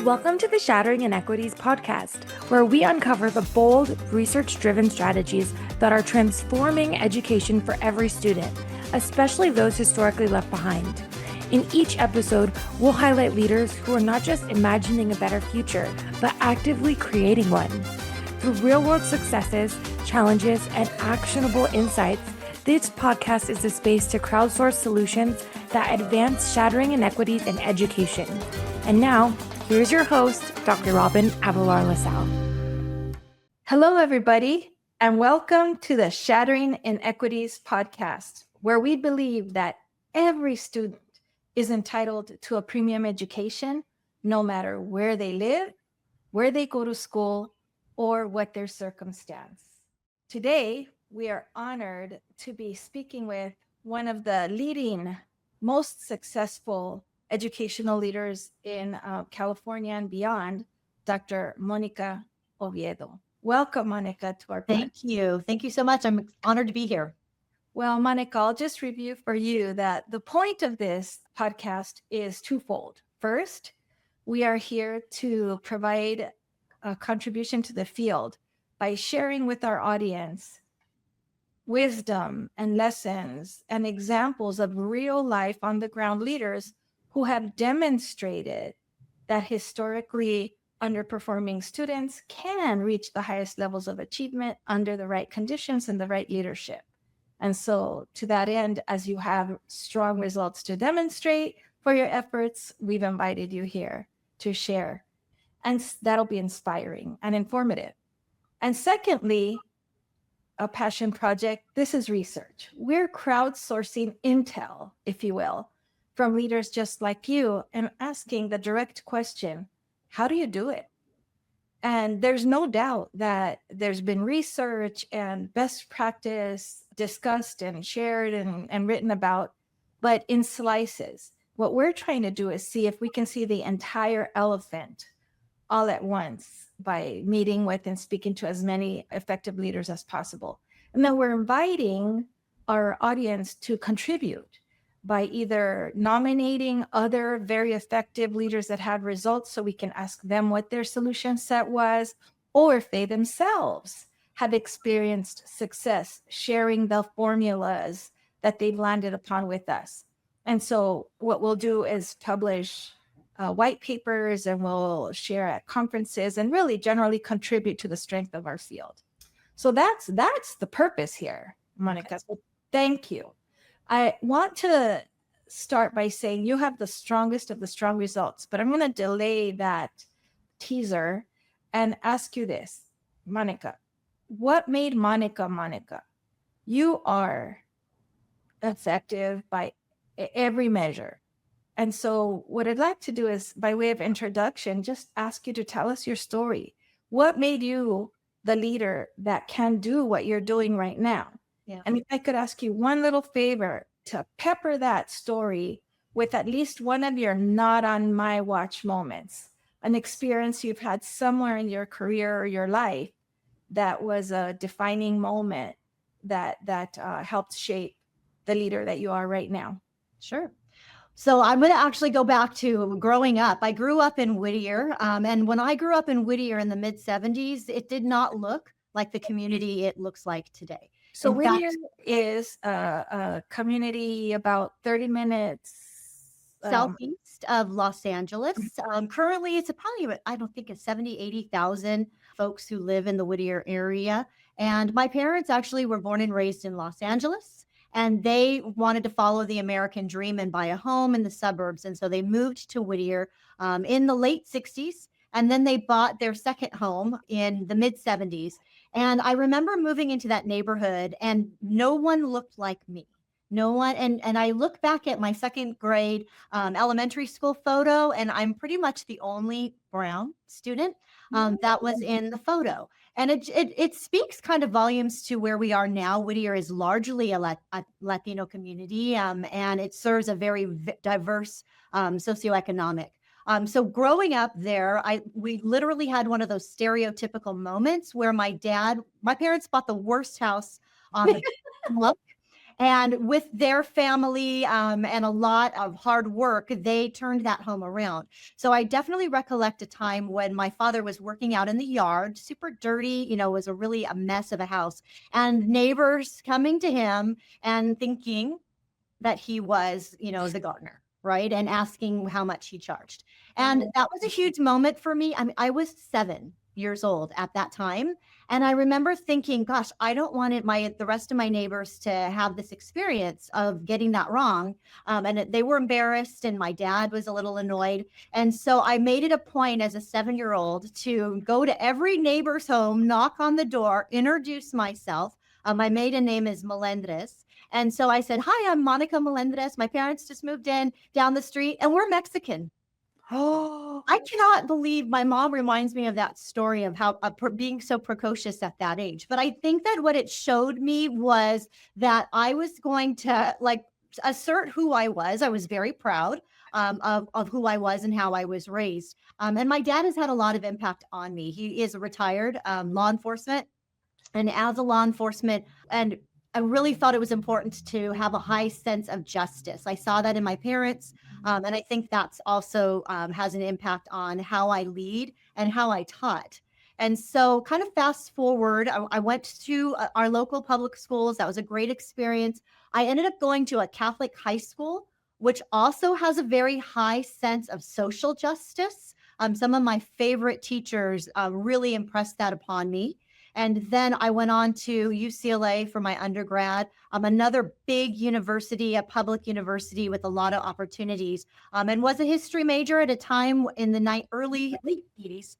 Welcome to the Shattering Inequities Podcast, where we uncover the bold, research-driven strategies that are transforming education for every student, especially those historically left behind. In each episode, we'll highlight leaders who are not just imagining a better future, but actively creating one. Through real-world successes, challenges, and actionable insights, this podcast is a space to crowdsource solutions that advance shattering inequities in education. And now, here's your host, Dr. Robin Avelar LaSalle. Hello, everybody, and welcome to the Shattering Inequities Podcast, where we believe that every student is entitled to a premium education, no matter where they live, where they go to school, or what their circumstance. Today, we are honored to be speaking with one of the leading, most successful educational leaders in California and beyond, Dr. Monica Oviedo. Welcome, Monica, to our podcast. Thank you. Thank you so much. I'm honored to be here. Well, Monica, I'll just review for you that the point of this podcast is twofold. First, we are here to provide a contribution to the field by sharing with our audience wisdom and lessons and examples of real life on the ground leaders who have demonstrated that historically underperforming students can reach the highest levels of achievement under the right conditions and the right leadership. And so to that end, as you have strong results to demonstrate for your efforts, we've invited you here to share. And that'll be inspiring and informative. And secondly, a passion project, this is research. We're crowdsourcing intel, if you will, from leaders just like you and asking the direct question, how do you do it? And there's no doubt that there's been research and best practice discussed and shared and written about, but in slices. What we're trying to do is see if we can see the entire elephant all at once by meeting with and speaking to as many effective leaders as possible. And then we're inviting our audience to contribute by either nominating other very effective leaders that had results so we can ask them what their solution set was, or if they themselves have experienced success, sharing the formulas that they've landed upon with us. And so what we'll do is publish white papers, and we'll share at conferences and really generally contribute to the strength of our field. So that's the purpose here, Monica. Okay. So thank you. I want to start by saying you have the strongest of the strong results, but I'm going to delay that teaser and ask you this, Monica. What made Monica Monica? You are effective by every measure. And so what I'd like to do is, by way of introduction, just ask you to tell us your story. What made you the leader that can do what you're doing right now? Yeah. And if I could ask you one little favor to pepper that story with at least one of your not on my watch moments, an experience you've had somewhere in your career or your life that was a defining moment that helped shape the leader that you are right now. Sure. So I'm going to actually go back to growing up. I grew up in Whittier. And when I grew up in Whittier in the mid 70s, it did not look like the community it looks like today. So Whittier is a community about 30 minutes southeast of Los Angeles. Currently, it's probably, I don't think it's 70, 80,000 folks who live in the Whittier area. And my parents actually were born and raised in Los Angeles. And they wanted to follow the American dream and buy a home in the suburbs. And so they moved to Whittier in the late 60s. And then they bought their second home in the mid 70s. And I remember moving into that neighborhood and no one looked like me. No one. And I look back at my second grade elementary school photo, and I'm pretty much the only brown student that was in the photo. And it speaks kind of volumes to where we are now. Whittier is largely a Latino community, and it serves a very diverse socioeconomic. So growing up there, we literally had one of those stereotypical moments where my parents bought the worst house on the block. And with their family and a lot of hard work, they turned that home around. So I definitely recollect a time when my father was working out in the yard, super dirty, was really a mess of a house, and neighbors coming to him and thinking that he was, the gardener, right? And asking how much he charged. And that was a huge moment for me. I mean, I was 7 years old at that time. And I remember thinking, gosh, I don't want the rest of my neighbors to have this experience of getting that wrong. And they were embarrassed, and my dad was a little annoyed. And so I made it a point as a 7-year-old to go to every neighbor's home, knock on the door, introduce myself. My maiden name is Melendres. And so I said, hi, I'm Monica Melendres. My parents just moved in down the street, and we're Mexican. Oh, I cannot believe my mom reminds me of that story of how being so precocious at that age. But I think that what it showed me was that I was going to assert who I was. I was very proud of who I was and how I was raised. And my dad has had a lot of impact on me. He is a retired law enforcement. And as a law enforcement, and I really thought it was important to have a high sense of justice. I saw that in my parents. And I think that's also has an impact on how I lead and how I taught. And so kind of fast forward, I went to our local public schools. That was a great experience. I ended up going to a Catholic high school, which also has a very high sense of social justice. Some of my favorite teachers really impressed that upon me. And then I went on to UCLA for my undergrad, another big university, a public university with a lot of opportunities, and was a history major at a time in the late 80s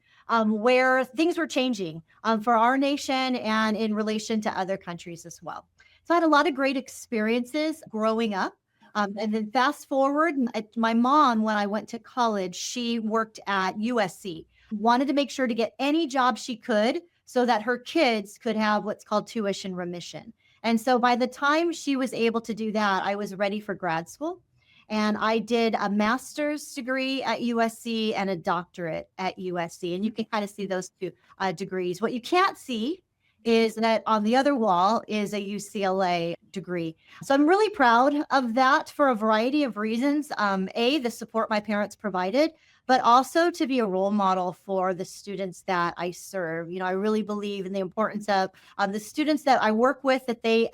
where things were changing for our nation and in relation to other countries as well. So I had a lot of great experiences growing up. And then fast forward, my mom, when I went to college, she worked at USC, wanted to make sure to get any job she could so that her kids could have what's called tuition remission. And so by the time she was able to do that, I was ready for grad school. And I did a master's degree at USC and a doctorate at USC. And you can kind of see those two degrees. What you can't see is that on the other wall is a UCLA degree. So I'm really proud of that for a variety of reasons. The support my parents provided, but also to be a role model for the students that I serve. I really believe in the importance of the students that I work with, that they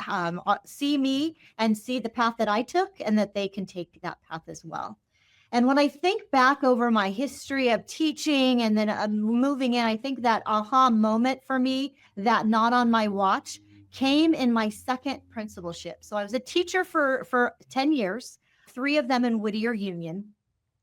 see me and see the path that I took, and that they can take that path as well. And when I think back over my history of teaching and then moving in, I think that aha moment for me, that not on my watch, came in my second principalship. So I was a teacher for 10 years, 3 of them in Whittier Union.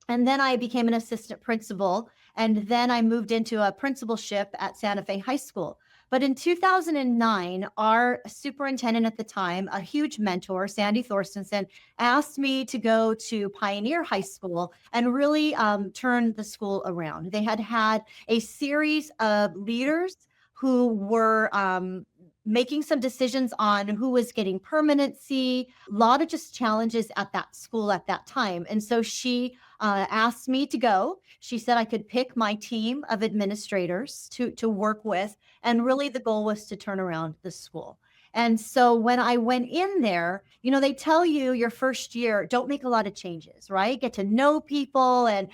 And then I became an assistant principal. And then I moved into a principalship at Santa Fe High School. But in 2009, our superintendent at the time, a huge mentor, Sandy Thorstensen, asked me to go to Pioneer High School and really turn the school around. They had a series of leaders who were making some decisions on who was getting permanency, a lot of just challenges at that school at that time. And so she asked me to go. She said I could pick my team of administrators to work with. And really the goal was to turn around the school. And so when I went in there, they tell you your first year, don't make a lot of changes, right? Get to know people and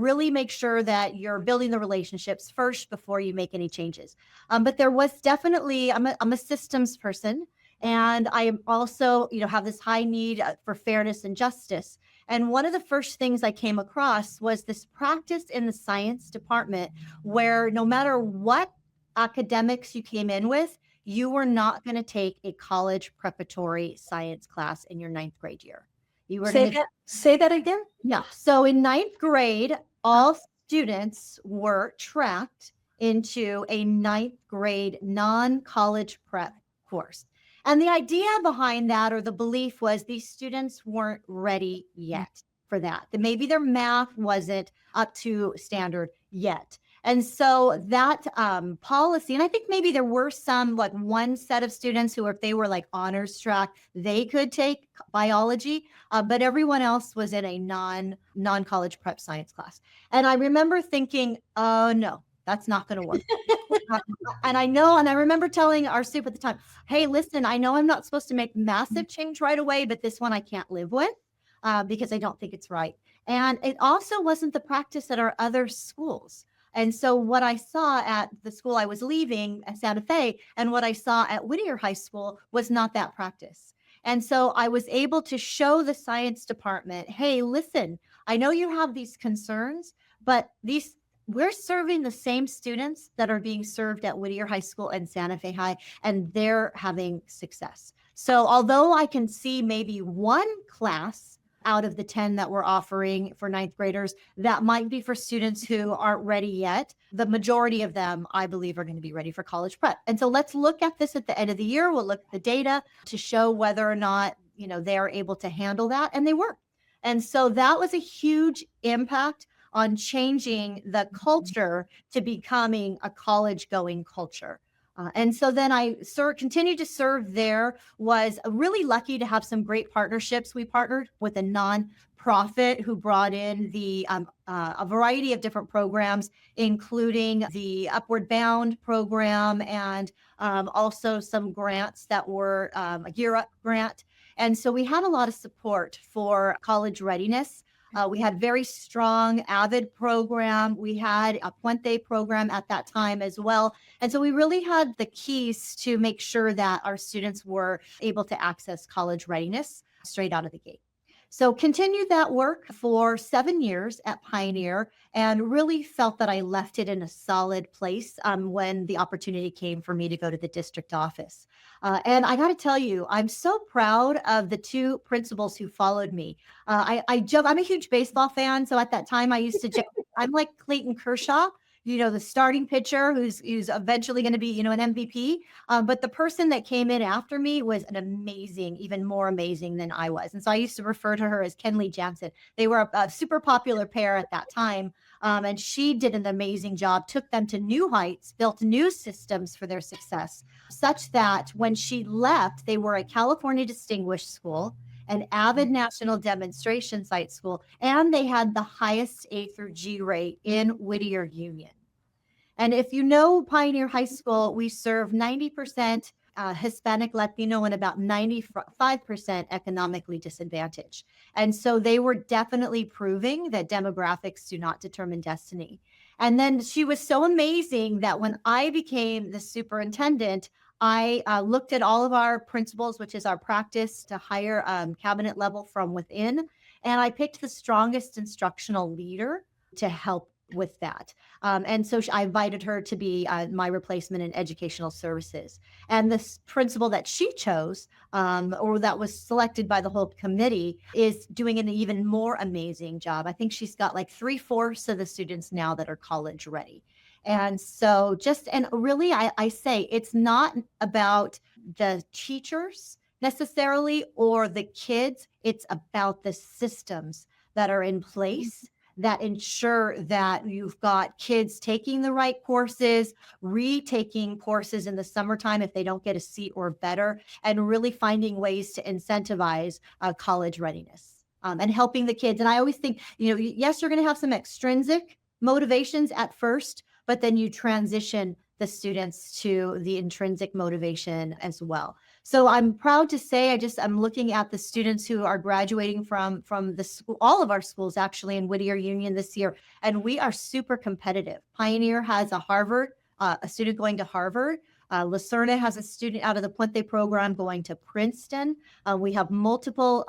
really make sure that you're building the relationships first before you make any changes. But there was definitely, I'm a systems person. And I am also, have this high need for fairness and justice. And one of the first things I came across was this practice in the science department where no matter what academics you came in with, you were not going to take a college preparatory science class in your 9th grade year. You were say that again? Yeah. So in 9th grade, all students were tracked into a 9th grade non-college prep course. And the idea behind that, or the belief, was these students weren't ready yet for that. That maybe their math wasn't up to standard yet. And so that policy, and I think maybe there were some, like one set of students who, if they were like honors track, they could take biology, but everyone else was in a non-college prep science class. And I remember thinking, oh no, That's not going to work. And I know, and I remember telling our soup at the time, hey, listen, I know I'm not supposed to make massive change right away, but this one I can't live with because I don't think it's right. And it also wasn't the practice at our other schools. And so what I saw at the school I was leaving at Santa Fe and what I saw at Whittier High School was not that practice. And so I was able to show the science department, hey, listen, I know you have these concerns, but we're serving the same students that are being served at Whittier High School and Santa Fe High, and they're having success. So although I can see maybe one class out of the 10 that we're offering for ninth graders, that might be for students who aren't ready yet. The majority of them, I believe, are going to be ready for college prep. And so let's look at this at the end of the year. We'll look at the data to show whether or not, they're able to handle that. And they were. And so that was a huge impact on changing the culture to becoming a college-going culture. And so then I continued to serve there, was really lucky to have some great partnerships. We partnered with a nonprofit who brought in a variety of different programs, including the Upward Bound program and also some grants that were a Gear Up grant. And so we had a lot of support for college readiness. We had very strong AVID program. We had a Puente program at that time as well. And so we really had the keys to make sure that our students were able to access college readiness straight out of the gate. So continued that work for 7 years at Pioneer and really felt that I left it in a solid place when the opportunity came for me to go to the district office. And I got to tell you, I'm so proud of the two principals who followed me. I joke, I'm a huge baseball fan. So at that time I used to joke, I'm like Clayton Kershaw, the starting pitcher who's eventually going to be, an MVP. But the person that came in after me was even more amazing than I was. And so I used to refer to her as Kenley Jansen. They were a super popular pair at that time. And she did an amazing job, took them to new heights, built new systems for their success, such that when she left, they were a California Distinguished School, an AVID National Demonstration Site School, and they had the highest A through G rate in Whittier Union. And if you know Pioneer High School, we serve 90% Hispanic, Latino, and about 95% economically disadvantaged. And so they were definitely proving that demographics do not determine destiny. And then she was so amazing that when I became the superintendent, I looked at all of our principals, which is our practice to hire cabinet level from within. And I picked the strongest instructional leader to help with that. And so I invited her to be my replacement in educational services. And this principal that she chose, or that was selected by the whole committee, is doing an even more amazing job. I think she's got like 3/4 of the students now that are college ready. And so really, I say it's not about the teachers necessarily or the kids. It's about the systems that are in place that ensure that you've got kids taking the right courses, retaking courses in the summertime if they don't get a seat or better, and really finding ways to incentivize college readiness and helping the kids. And I always think, yes, you're going to have some extrinsic motivations at first, but then you transition the students to the intrinsic motivation as well. So I'm proud to say I'm looking at the students who are graduating from the school, all of our schools actually in Whittier Union this year, and we are super competitive. Pioneer has a student going to Harvard. Lucerna has a student out of the Puente program going to Princeton. We have multiple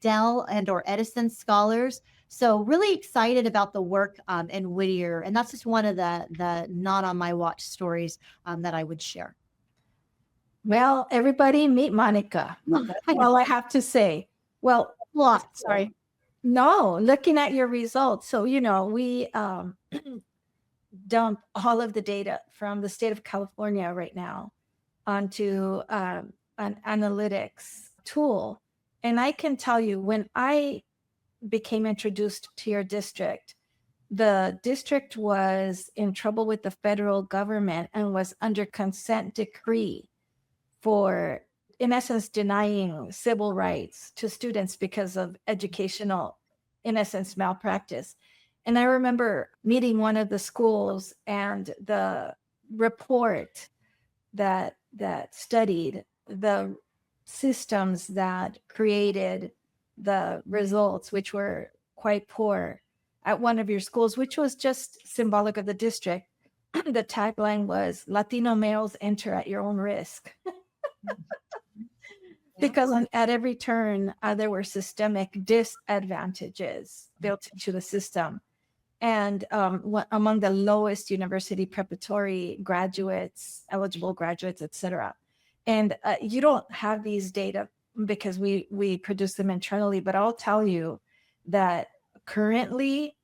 Dell and or Edison scholars. So really excited about the work in Whittier. And that's just one of the not on my watch stories that I would share. Well, everybody meet Monica. That's all I have to say. Well, sorry. No, looking at your results. So, we dump all of the data from the state of California right now onto an analytics tool. And I can tell you, when I became introduced to your district, the district was in trouble with the federal government and was under consent decree for, in essence, denying civil rights to students because of educational, in essence, malpractice. And I remember meeting one of the schools, and the report that studied the systems that created the results, which were quite poor at one of your schools, which was just symbolic of the district. The tagline was, Latino males enter at your own risk. Because at every turn, there were systemic disadvantages built into the system. And among the lowest university preparatory graduates, eligible graduates, et cetera. And you don't have these data because we produce them internally, but I'll tell you that currently,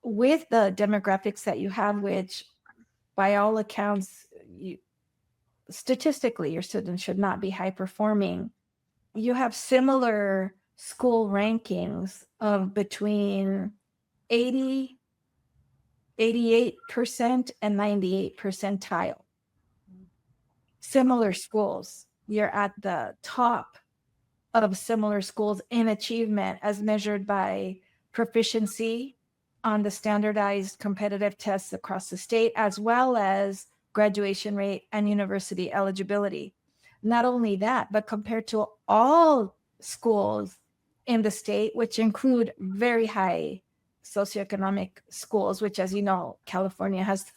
with the demographics that you have, which by all accounts, statistically, your students should not be high performing. You have similar school rankings of between 80, 88% and 98 percentile. Similar schools, you're at the top of similar schools in achievement as measured by proficiency on the standardized competitive tests across the state, as well as graduation rate and university eligibility. Not only that, but compared to all schools in the state, which include very high socioeconomic schools, which, as you know, California has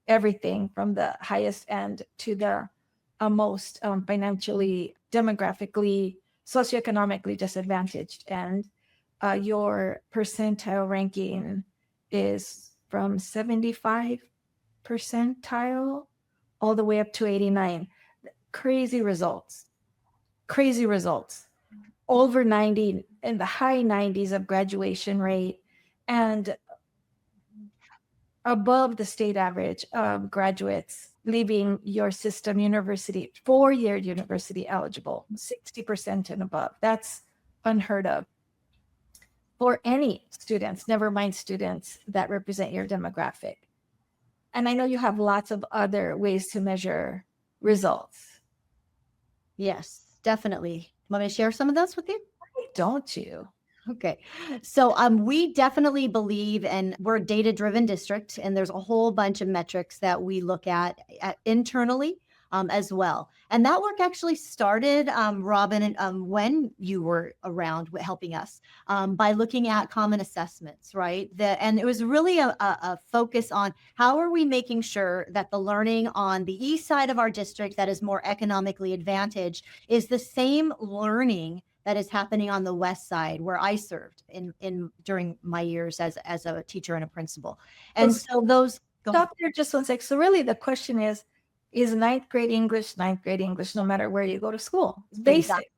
everything from the highest end to the most financially, demographically, socioeconomically disadvantaged. And your percentile ranking is from 75 percentile all the way up to 89. Crazy results. Over 90, in the high 90s of graduation rate, and above the state average of graduates leaving your system university, 4-year university eligible, 60% and above. That's unheard of for any students, never mind students that represent your demographic. And I know you have lots of other ways to measure results. Yes, definitely. Want me to share some of those with you? Why don't you? Okay. So we definitely believe, and we're a data-driven district, and there's a whole bunch of metrics that we look at internally as well. And that work actually started, Robin, when you were around helping us by looking at common assessments, right? And it was really a focus on how are we making sure that the learning on the east side of our district that is more economically advantaged is the same learning that is happening on the west side where I served in during my years as a teacher and a principal. And so those stop there just one sec. So really the question is ninth grade English no matter where you go to school? It's basic.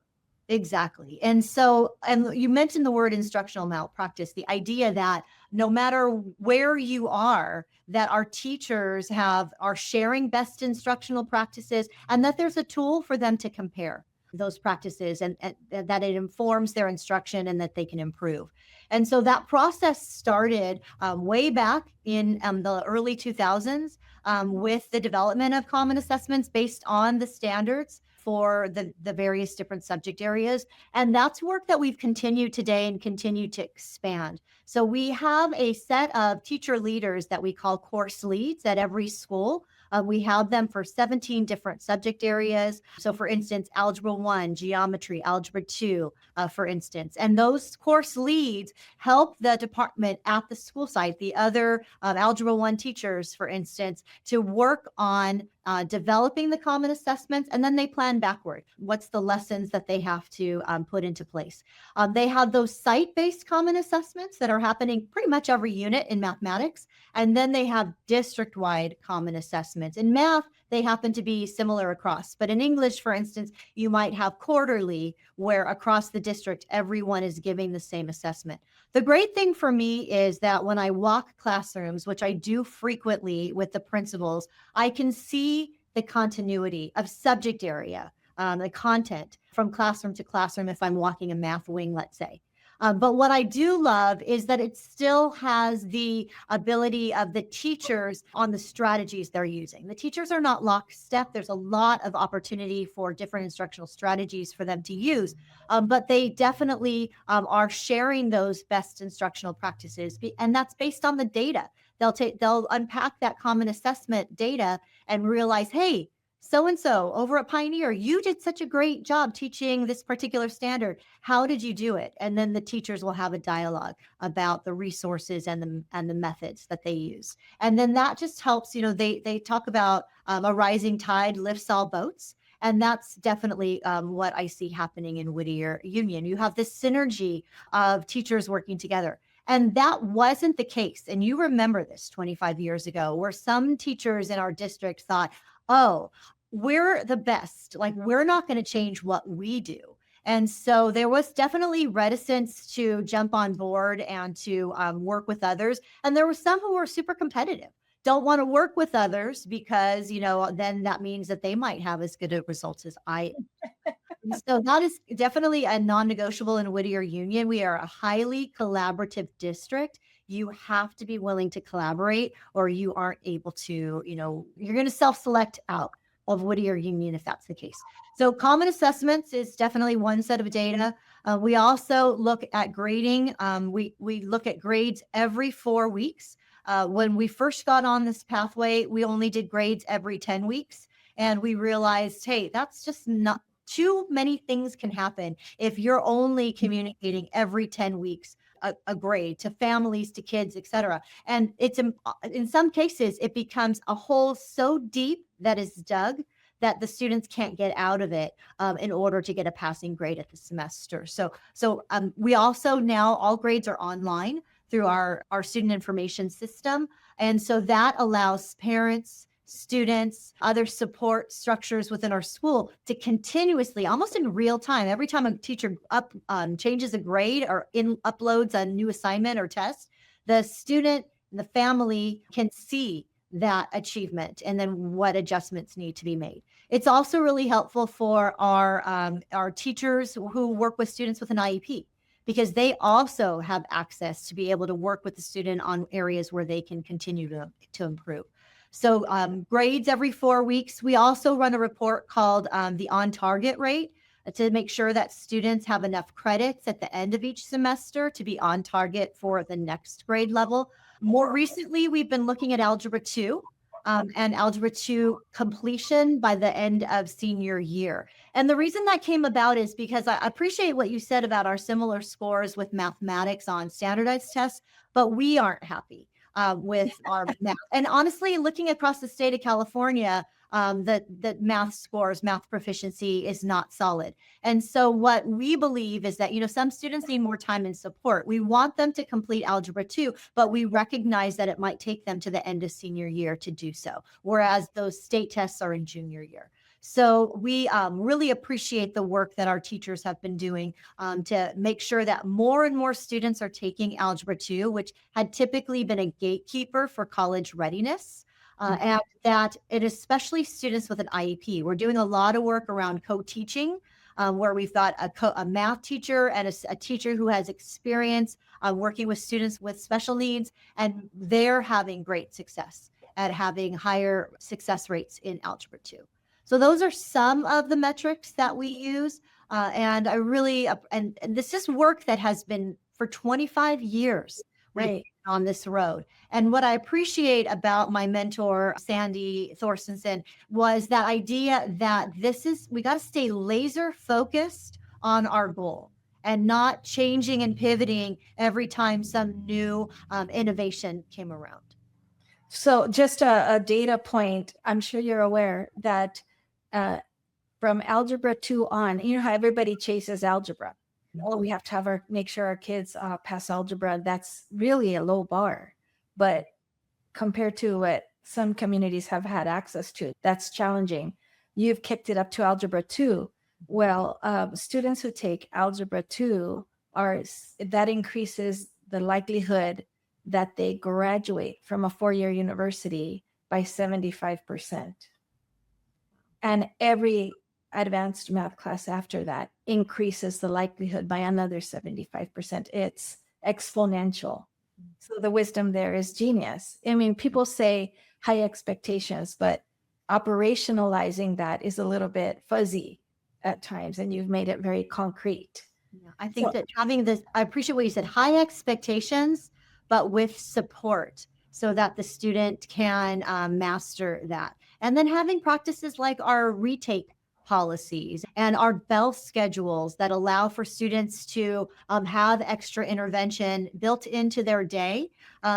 Exactly. And so, and you mentioned the word instructional malpractice, the idea that no matter where you are, that our teachers are sharing best instructional practices, and that there's a tool for them to compare those practices, and that it informs their instruction and that they can improve. And so that process started way back in the early 2000s with the development of common assessments based on the standards for the various different subject areas. And that's work that we've continued today and continue to expand. So we have a set of teacher leaders that we call course leads at every school. We have them for 17 different subject areas. So for instance, Algebra 1, Geometry, Algebra 2, for instance. And those course leads help the department at the school site, the other Algebra 1 teachers, for instance, to work on developing the common assessments, and then they plan backward. What's the lessons that they have to put into place? They have those site-based common assessments that are happening pretty much every unit in mathematics, and then they have district-wide common assessments. In math, they happen to be similar across, but in English, for instance, you might have quarterly, where across the district, everyone is giving the same assessment. The great thing for me is that when I walk classrooms, which I do frequently with the principals, I can see the continuity of subject area, the content from classroom to classroom if I'm walking a math wing, let's say. But what I do love is that it still has the ability of the teachers on the strategies they're using. The teachers are not lockstep. There's a lot of opportunity for different instructional strategies for them to use. But they definitely are sharing those best instructional practices, and that's based on the data. They'll unpack that common assessment data and realize, hey, so and so over at Pioneer, you did such a great job teaching this particular standard. How did you do it? And then the teachers will have a dialogue about the resources and the methods that they use. And then that just helps. They talk about a rising tide lifts all boats. And that's definitely what I see happening in Whittier Union. You have this synergy of teachers working together. And that wasn't the case. And you remember this 25 years ago, where some teachers in our district thought, oh, we're the best. Like, we're not going to change what we do. And so there was definitely reticence to jump on board and to work with others. And there were some who were super competitive, don't want to work with others because, then that means that they might have as good a results as I am. So that is definitely a non-negotiable in Whittier Union. We are a highly collaborative district. You have to be willing to collaborate, or you aren't able to, you're going to self-select out of Whittier Union if that's the case. So common assessments is definitely one set of data. We also look at grading. We look at grades every 4 weeks. When we first got on this pathway, we only did grades every 10 weeks. And we realized, hey, that's just not, too many things can happen if you're only communicating every 10 weeks a grade to families, to kids, etc. And it's in some cases, it becomes a hole so deep that is dug that the students can't get out of it in order to get a passing grade at the semester. So we also now, all grades are online through our student information system. And so that allows parents, students, other support structures within our school to continuously, almost in real time, every time a teacher changes a grade or uploads a new assignment or test, the student and the family can see that achievement and then what adjustments need to be made. It's also really helpful for our teachers who work with students with an IEP, because they also have access to be able to work with the student on areas where they can continue to improve. So grades every 4 weeks. We also run a report called the on-target rate to make sure that students have enough credits at the end of each semester to be on target for the next grade level. More recently, we've been looking at Algebra 2 and Algebra 2 completion by the end of senior year. And the reason that came about is because I appreciate what you said about our similar scores with mathematics on standardized tests, but we aren't happy with our math. And honestly, looking across the state of California, the math scores, math proficiency is not solid. And so what we believe is that, some students need more time and support. We want them to complete Algebra 2, but we recognize that it might take them to the end of senior year to do so, whereas those state tests are in junior year. So we really appreciate the work that our teachers have been doing to make sure that more and more students are taking Algebra 2, which had typically been a gatekeeper for college readiness. And that it, especially students with an IEP, we're doing a lot of work around co-teaching, where we've got a math teacher and a teacher who has experience working with students with special needs, and they're having great success at having higher success rates in Algebra 2. So those are some of the metrics that we use. And I really, and this is work that has been for 25 years Right. on this road. And what I appreciate about my mentor, Sandy Thorstensen, was that idea that we got to stay laser focused on our goal and not changing and pivoting every time some new innovation came around. So just a data point, I'm sure you're aware that from Algebra 2 on, how everybody chases algebra. Oh, we have to make sure our kids pass algebra. That's really a low bar. But compared to what some communities have had access to, that's challenging. You've kicked it up to Algebra 2. Well, students who take Algebra 2 that increases the likelihood that they graduate from a 4-year university by 75%. And every advanced math class after that increases the likelihood by another 75%. It's exponential. So the wisdom there is genius. I mean, people say high expectations, but operationalizing that is a little bit fuzzy at times, and you've made it very concrete. Yeah, I think that having this, I appreciate what you said, high expectations, but with support so that the student can master that. And then having practices like our retake policies and our bell schedules that allow for students to have extra intervention built into their day,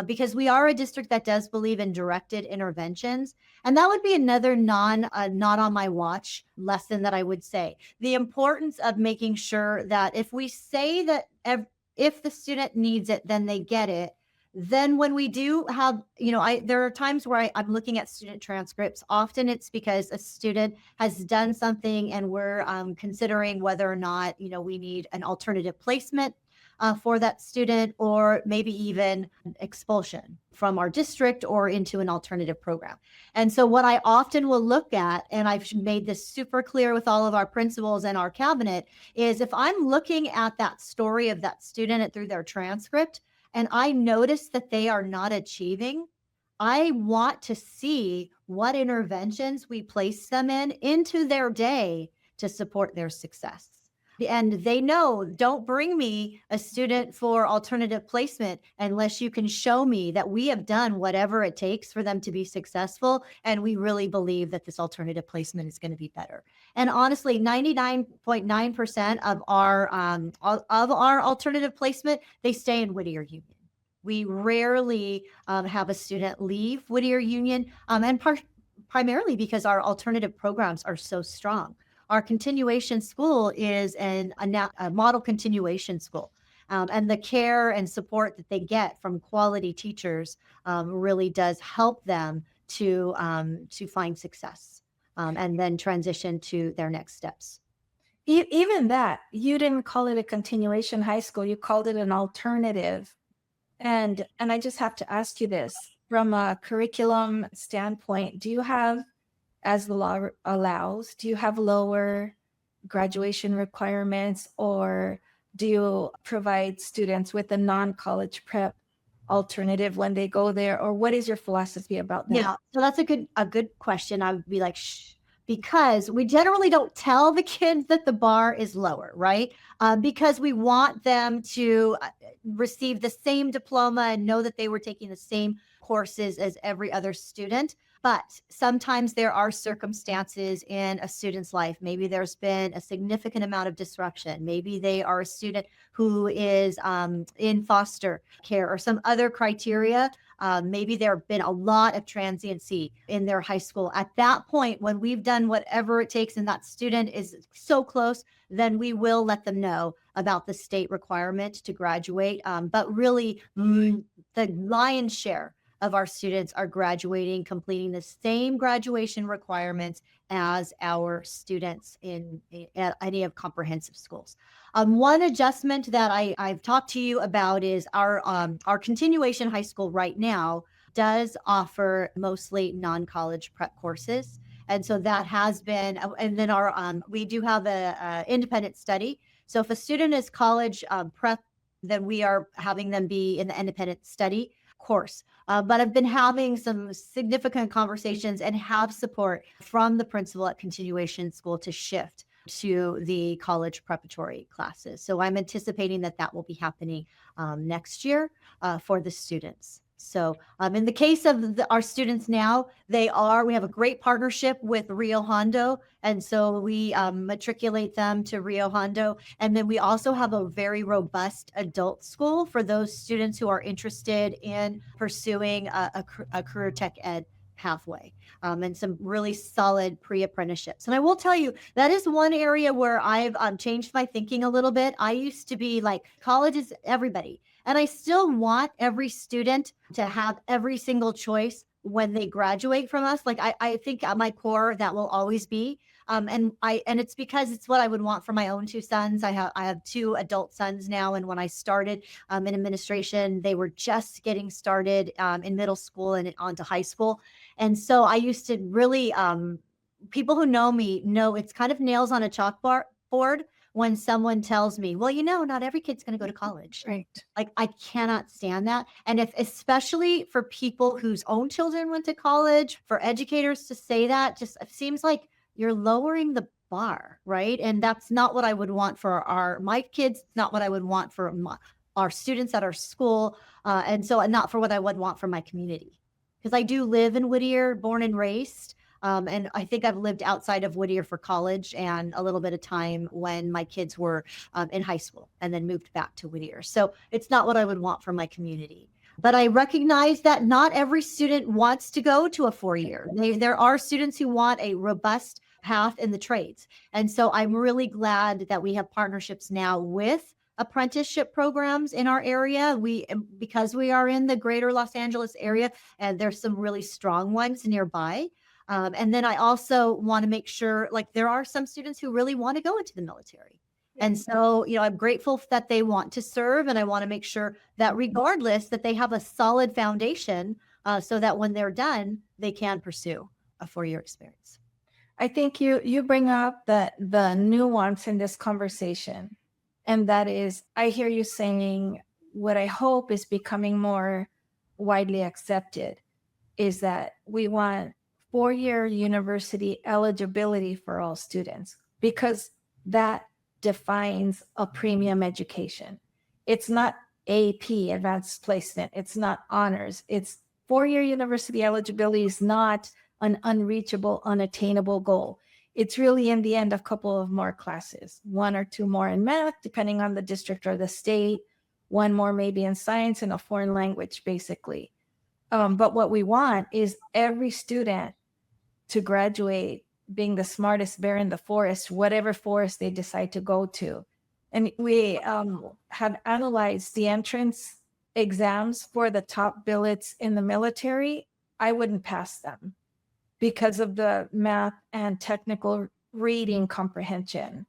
because we are a district that does believe in directed interventions. And that would be another not on my watch lesson that I would say. The importance of making sure that if we say that if the student needs it, then they get it. Then when we do have, there are times where I'm looking at student transcripts. Often it's because a student has done something and we're considering whether or not, we need an alternative placement for that student, or maybe even expulsion from our district or into an alternative program. And so what I often will look at, and I've made this super clear with all of our principals and our cabinet, is if I'm looking at that story of that student through their transcript, and I notice that they are not achieving, I want to see what interventions we place them into their day to support their success. And they know, don't bring me a student for alternative placement unless you can show me that we have done whatever it takes for them to be successful. And we really believe that this alternative placement is going to be better. And honestly, 99.9% of our alternative placement, they stay in Whittier Union. We rarely have a student leave Whittier Union, and primarily because our alternative programs are so strong. Our continuation school is a model continuation school. And the care and support that they get from quality teachers really does help them to find success and then transition to their next steps. Even that, you didn't call it a continuation high school, you called it an alternative. And I just have to ask you this, from a curriculum standpoint, do you have, as the law allows, do you have lower graduation requirements, or do you provide students with a non-college prep alternative when they go there, or what is your philosophy about that? Yeah, so that's a good question. I would be like, shh, because we generally don't tell the kids that the bar is lower, right? Because we want them to receive the same diploma and know that they were taking the same courses as every other student. But sometimes there are circumstances in a student's life. Maybe there's been a significant amount of disruption. Maybe they are a student who is in foster care or some other criteria. Maybe there have been a lot of transiency in their high school. At that point, when we've done whatever it takes and that student is so close, then we will let them know about the state requirement to graduate. But really, the lion's share of our students are graduating, completing the same graduation requirements as our students at any of comprehensive schools. One adjustment that I've talked to you about is our continuation high school right now does offer mostly non-college prep courses. And so that has been, and then we do have a independent study. So if a student is college prep, then we are having them be in the independent study course. But I've been having some significant conversations and have support from the principal at continuation school to shift to the college preparatory classes. So I'm anticipating that will be happening next year for the students. So in the case of our students now, we have a great partnership with Rio Hondo. And so we matriculate them to Rio Hondo. And then we also have a very robust adult school for those students who are interested in pursuing a career tech ed pathway, and some really solid pre-apprenticeships. And I will tell you, that is one area where I've changed my thinking a little bit. I used to be like, college is everybody. And I still want every student to have every single choice when they graduate from us. Like I think at my core, that will always be. And it's because it's what I would want for my own two sons. I have two adult sons now. And when I started in administration, they were just getting started in middle school and onto high school. And so I used to really people who know me know it's kind of nails on a chalkboard when someone tells me, well, not every kid's going to go to college. Right. Like, I cannot stand that. And especially for people whose own children went to college, for educators to say that, just it seems like you're lowering the bar, right? And that's not what I would want for my kids, not what I would want for our students at our school. And not for what I would want for my community. Because I do live in Whittier, born and raised. And I think I've lived outside of Whittier for college and a little bit of time when my kids were in high school, and then moved back to Whittier. So it's not what I would want for my community. But I recognize that not every student wants to go to a 4-year. There are students who want a robust path in the trades. And so I'm really glad that we have partnerships now with apprenticeship programs in our area. Because we are in the greater Los Angeles area, and there's some really strong ones nearby. And then I also want to make sure, like, there are some students who really want to go into the military. And so, I'm grateful that they want to serve. And I want to make sure that regardless, that they have a solid foundation so that when they're done, they can pursue a 4-year experience. I think you bring up the nuance in this conversation. And that is, I hear you saying what I hope is becoming more widely accepted is that we want 4-year university eligibility for all students, because that defines a premium education. It's not AP, advanced placement. It's not honors. It's 4-year university eligibility is not an unreachable, unattainable goal. It's really, in the end, a couple of more classes, 1 or 2 more in math, depending on the district or the state, 1 more maybe in science and a foreign language, basically. But what we want is every student to graduate being the smartest bear in the forest, whatever forest they decide to go to. And we have analyzed the entrance exams for the top billets in the military. I wouldn't pass them because of the math and technical reading comprehension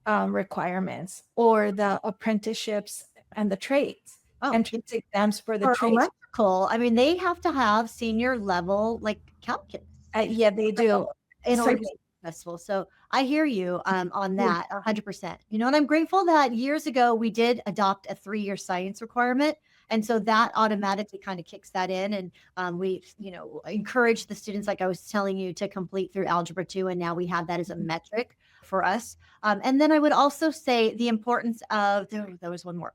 requirements, or the apprenticeships and the trades. Entrance exams for the trades. Electrical, I mean, they have to have senior level, like, calculus. Yeah, they do. In order to be successful. So I hear you on that 100%. And I'm grateful that years ago we did adopt a 3-year science requirement. And so that automatically kind of kicks that in. And we, encourage the students, like I was telling you, to complete through Algebra 2. And now we have that as a metric for us. And then I would also say the importance of, there was one more.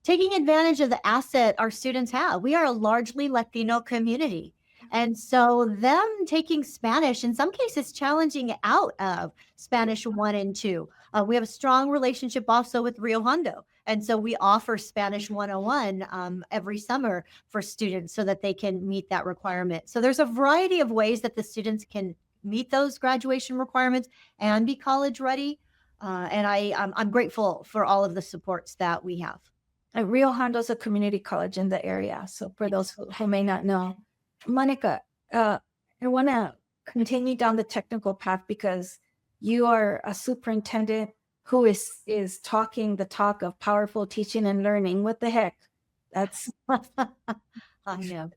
Taking advantage of the asset our students have. We are a largely Latino community. And so them taking Spanish, in some cases, challenging out of Spanish 1 and 2. We have a strong relationship also with Rio Hondo. And so we offer Spanish 101 every summer for students so that they can meet that requirement. So there's a variety of ways that the students can meet those graduation requirements and be college ready. And I'm grateful for all of the supports that we have. Rio Hondo is a community college in the area. So for those who may not know, Monica, I want to continue down the technical path because you are a superintendent who is talking the talk of powerful teaching and learning. What the heck? That's I know.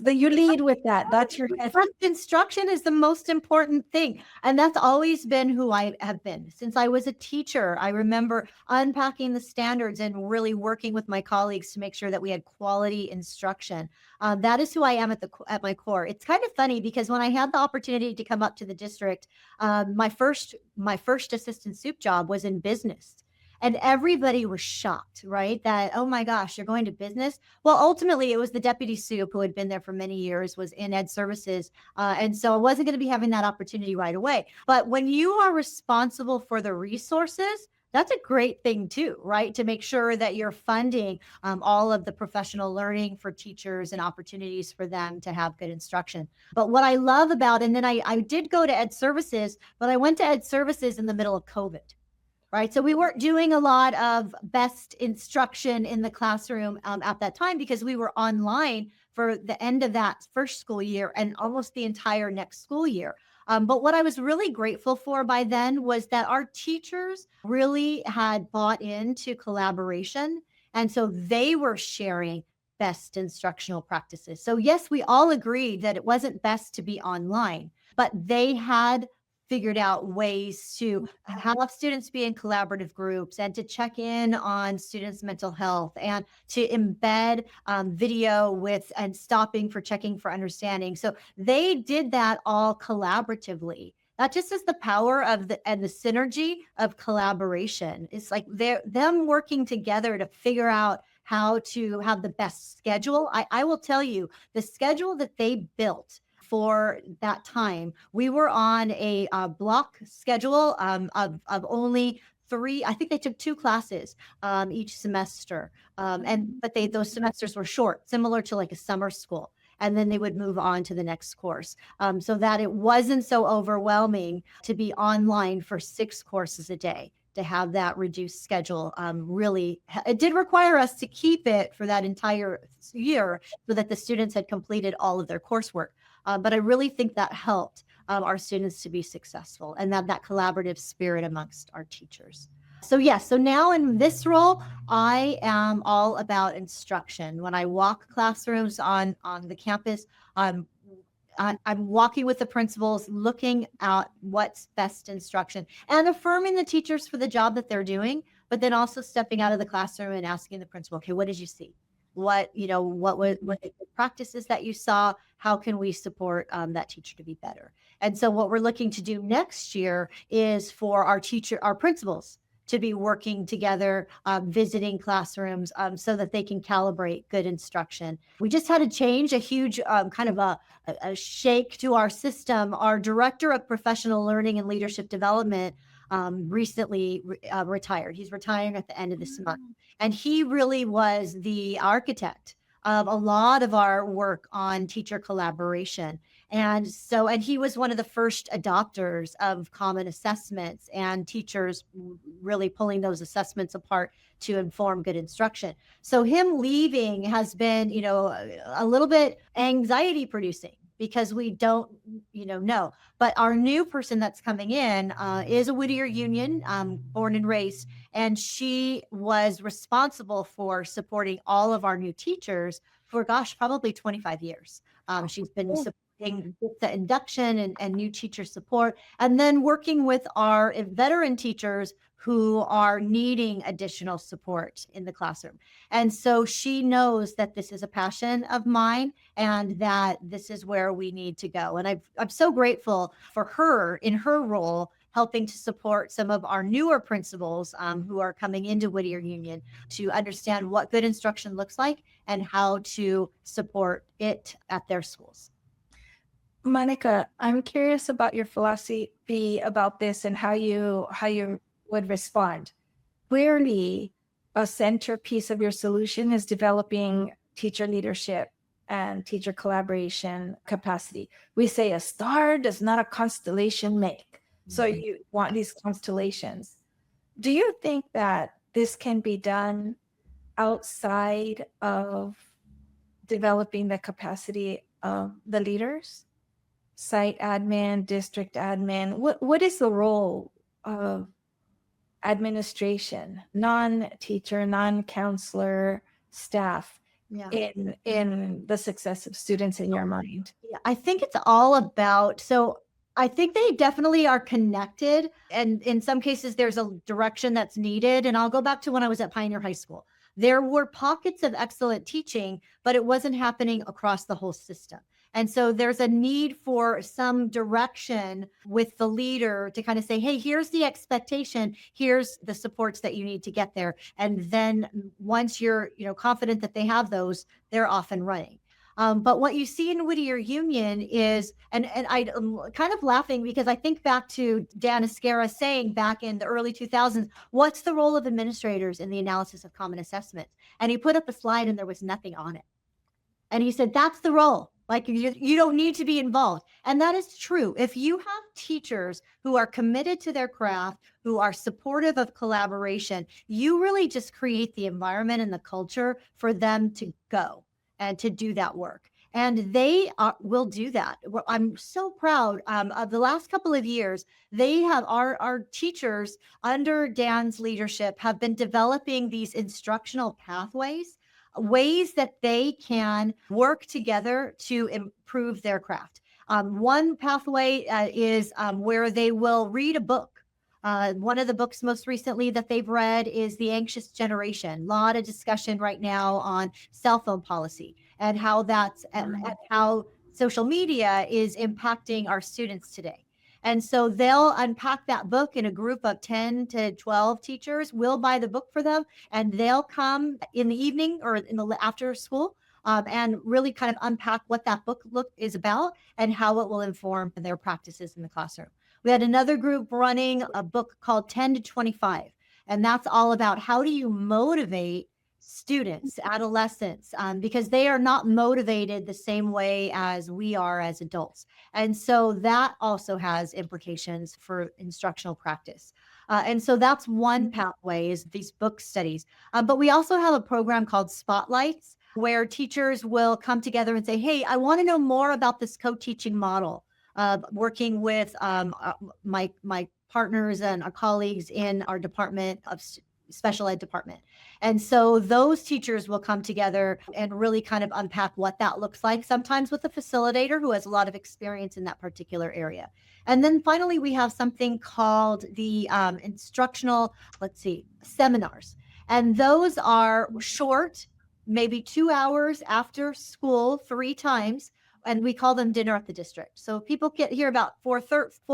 You lead with that. That's your head. Instruction is the most important thing. And that's always been who I have been. Since I was a teacher, I remember unpacking the standards and really working with my colleagues to make sure that we had quality instruction. That is who I am at my core. It's kind of funny because when I had the opportunity to come up to the district, my first assistant soup job was in business. And everybody was shocked, right? That, oh my gosh, you're going to business? Well, ultimately, it was the deputy soup who had been there for many years, was in ed services. And so I wasn't going to be having that opportunity right away. But when you are responsible for the resources, that's a great thing too, right? To make sure that you're funding all of the professional learning for teachers and opportunities for them to have good instruction. But what I love about, and then I did go to ed services, but I went to ed services in the middle of COVID. Right. So we weren't doing a lot of best instruction in the classroom at that time because we were online for the end of that first school year and almost the entire next school year. But what I was really grateful for by then was that our teachers really had bought into collaboration. And so they were sharing best instructional practices. So yes, we all agreed that it wasn't best to be online, but they had figured out ways to have students be in collaborative groups and to check in on students' mental health and to embed video with and stopping for checking for understanding. So they did that all collaboratively. That just is the power of the synergy of collaboration. It's like them working together to figure out how to have the best schedule. I will tell you, the schedule that they built for that time, we were on a block schedule of only 3. I think they took 2 classes each semester, but those semesters were short, similar to like a summer school. And then they would move on to the next course, so that it wasn't so overwhelming to be online for 6 courses a day. To have that reduced schedule, really, it did require us to keep it for that entire year so that the students had completed all of their coursework. But I really think that helped our students to be successful and that collaborative spirit amongst our teachers. So yes, so now in this role, I am all about instruction. When I walk classrooms on the campus, I'm walking with the principals, looking at what's best instruction and affirming the teachers for the job that they're doing, but then also stepping out of the classroom and asking the principal, okay, what did you see? What the practices that you saw? How can we support that teacher to be better? And so what we're looking to do next year is for our principals to be working together, visiting classrooms so that they can calibrate good instruction. We just had to change a huge kind of a shake to our system. Our director of professional learning and leadership development recently retired. He's retiring at the end of this month. And he really was the architect of a lot of our work on teacher collaboration. And he was one of the first adopters of common assessments and teachers really pulling those assessments apart to inform good instruction. So him leaving has been, a little bit anxiety producing because we don't, know. But our new person that's coming in is a Whittier Union, born and raised, and she was responsible for supporting all of our new teachers for, probably 25 years. She's been supporting the induction and new teacher support, and then working with our veteran teachers who are needing additional support in the classroom. And so she knows that this is a passion of mine and that this is where we need to go. And I'm so grateful for her in her role, helping to support some of our newer principals who are coming into Whittier Union to understand what good instruction looks like and how to support it at their schools. Monica, I'm curious about your philosophy about this and how you would respond. Clearly, a centerpiece of your solution is developing teacher leadership and teacher collaboration capacity. We say a star does not a constellation make. So you want these constellations. Do you think that this can be done outside of developing the capacity of the leaders? Site admin, district admin, what is the role of administration, non-teacher, non-counselor staff in the success of students in your mind? Yeah, I think it's all about, so I think they definitely are connected. And in some cases, there's a direction that's needed. And I'll go back to when I was at Pioneer High School. There were pockets of excellent teaching, but it wasn't happening across the whole system. And so there's a need for some direction with the leader to kind of say, hey, here's the expectation. Here's the supports that you need to get there. And then once you're confident that they have those, they're off and running. But what you see in Whittier Union is, and I'm kind of laughing because I think back to Dan Esquera saying back in the early 2000s, what's the role of administrators in the analysis of common assessment? And he put up a slide and there was nothing on it. And he said, that's the role. Like you don't need to be involved. And that is true. If you have teachers who are committed to their craft, who are supportive of collaboration, you really just create the environment and the culture for them to go and to do that work. And they will do that. I'm so proud of the last couple of years. They have our teachers under Dan's leadership have been developing these instructional pathways, ways that they can work together to improve their craft. One pathway is where they will read a book. One of the books most recently that they've read is The Anxious Generation. A lot of discussion right now on cell phone policy and how that's and how social media is impacting our students today. And so they'll unpack that book in a group of 10 to 12 teachers. We'll buy the book for them and they'll come in the evening or in the after school and really kind of unpack what that book is about and how it will inform their practices in the classroom. We had another group running a book called 10 to 25, and that's all about how do you motivate students, adolescents, because they are not motivated the same way as we are as adults. And so that also has implications for instructional practice. And so that's one pathway is these book studies. But we also have a program called Spotlights where teachers will come together and say, hey, I want to know more about this co-teaching model, working with my partners and our colleagues in our department of special ed department. And so those teachers will come together and really kind of unpack what that looks like, sometimes with a facilitator who has a lot of experience in that particular area. And then finally, we have something called the instructional, seminars. And those are short, maybe 2 hours after school, 3 times. And we call them dinner at the district. So people get here about 4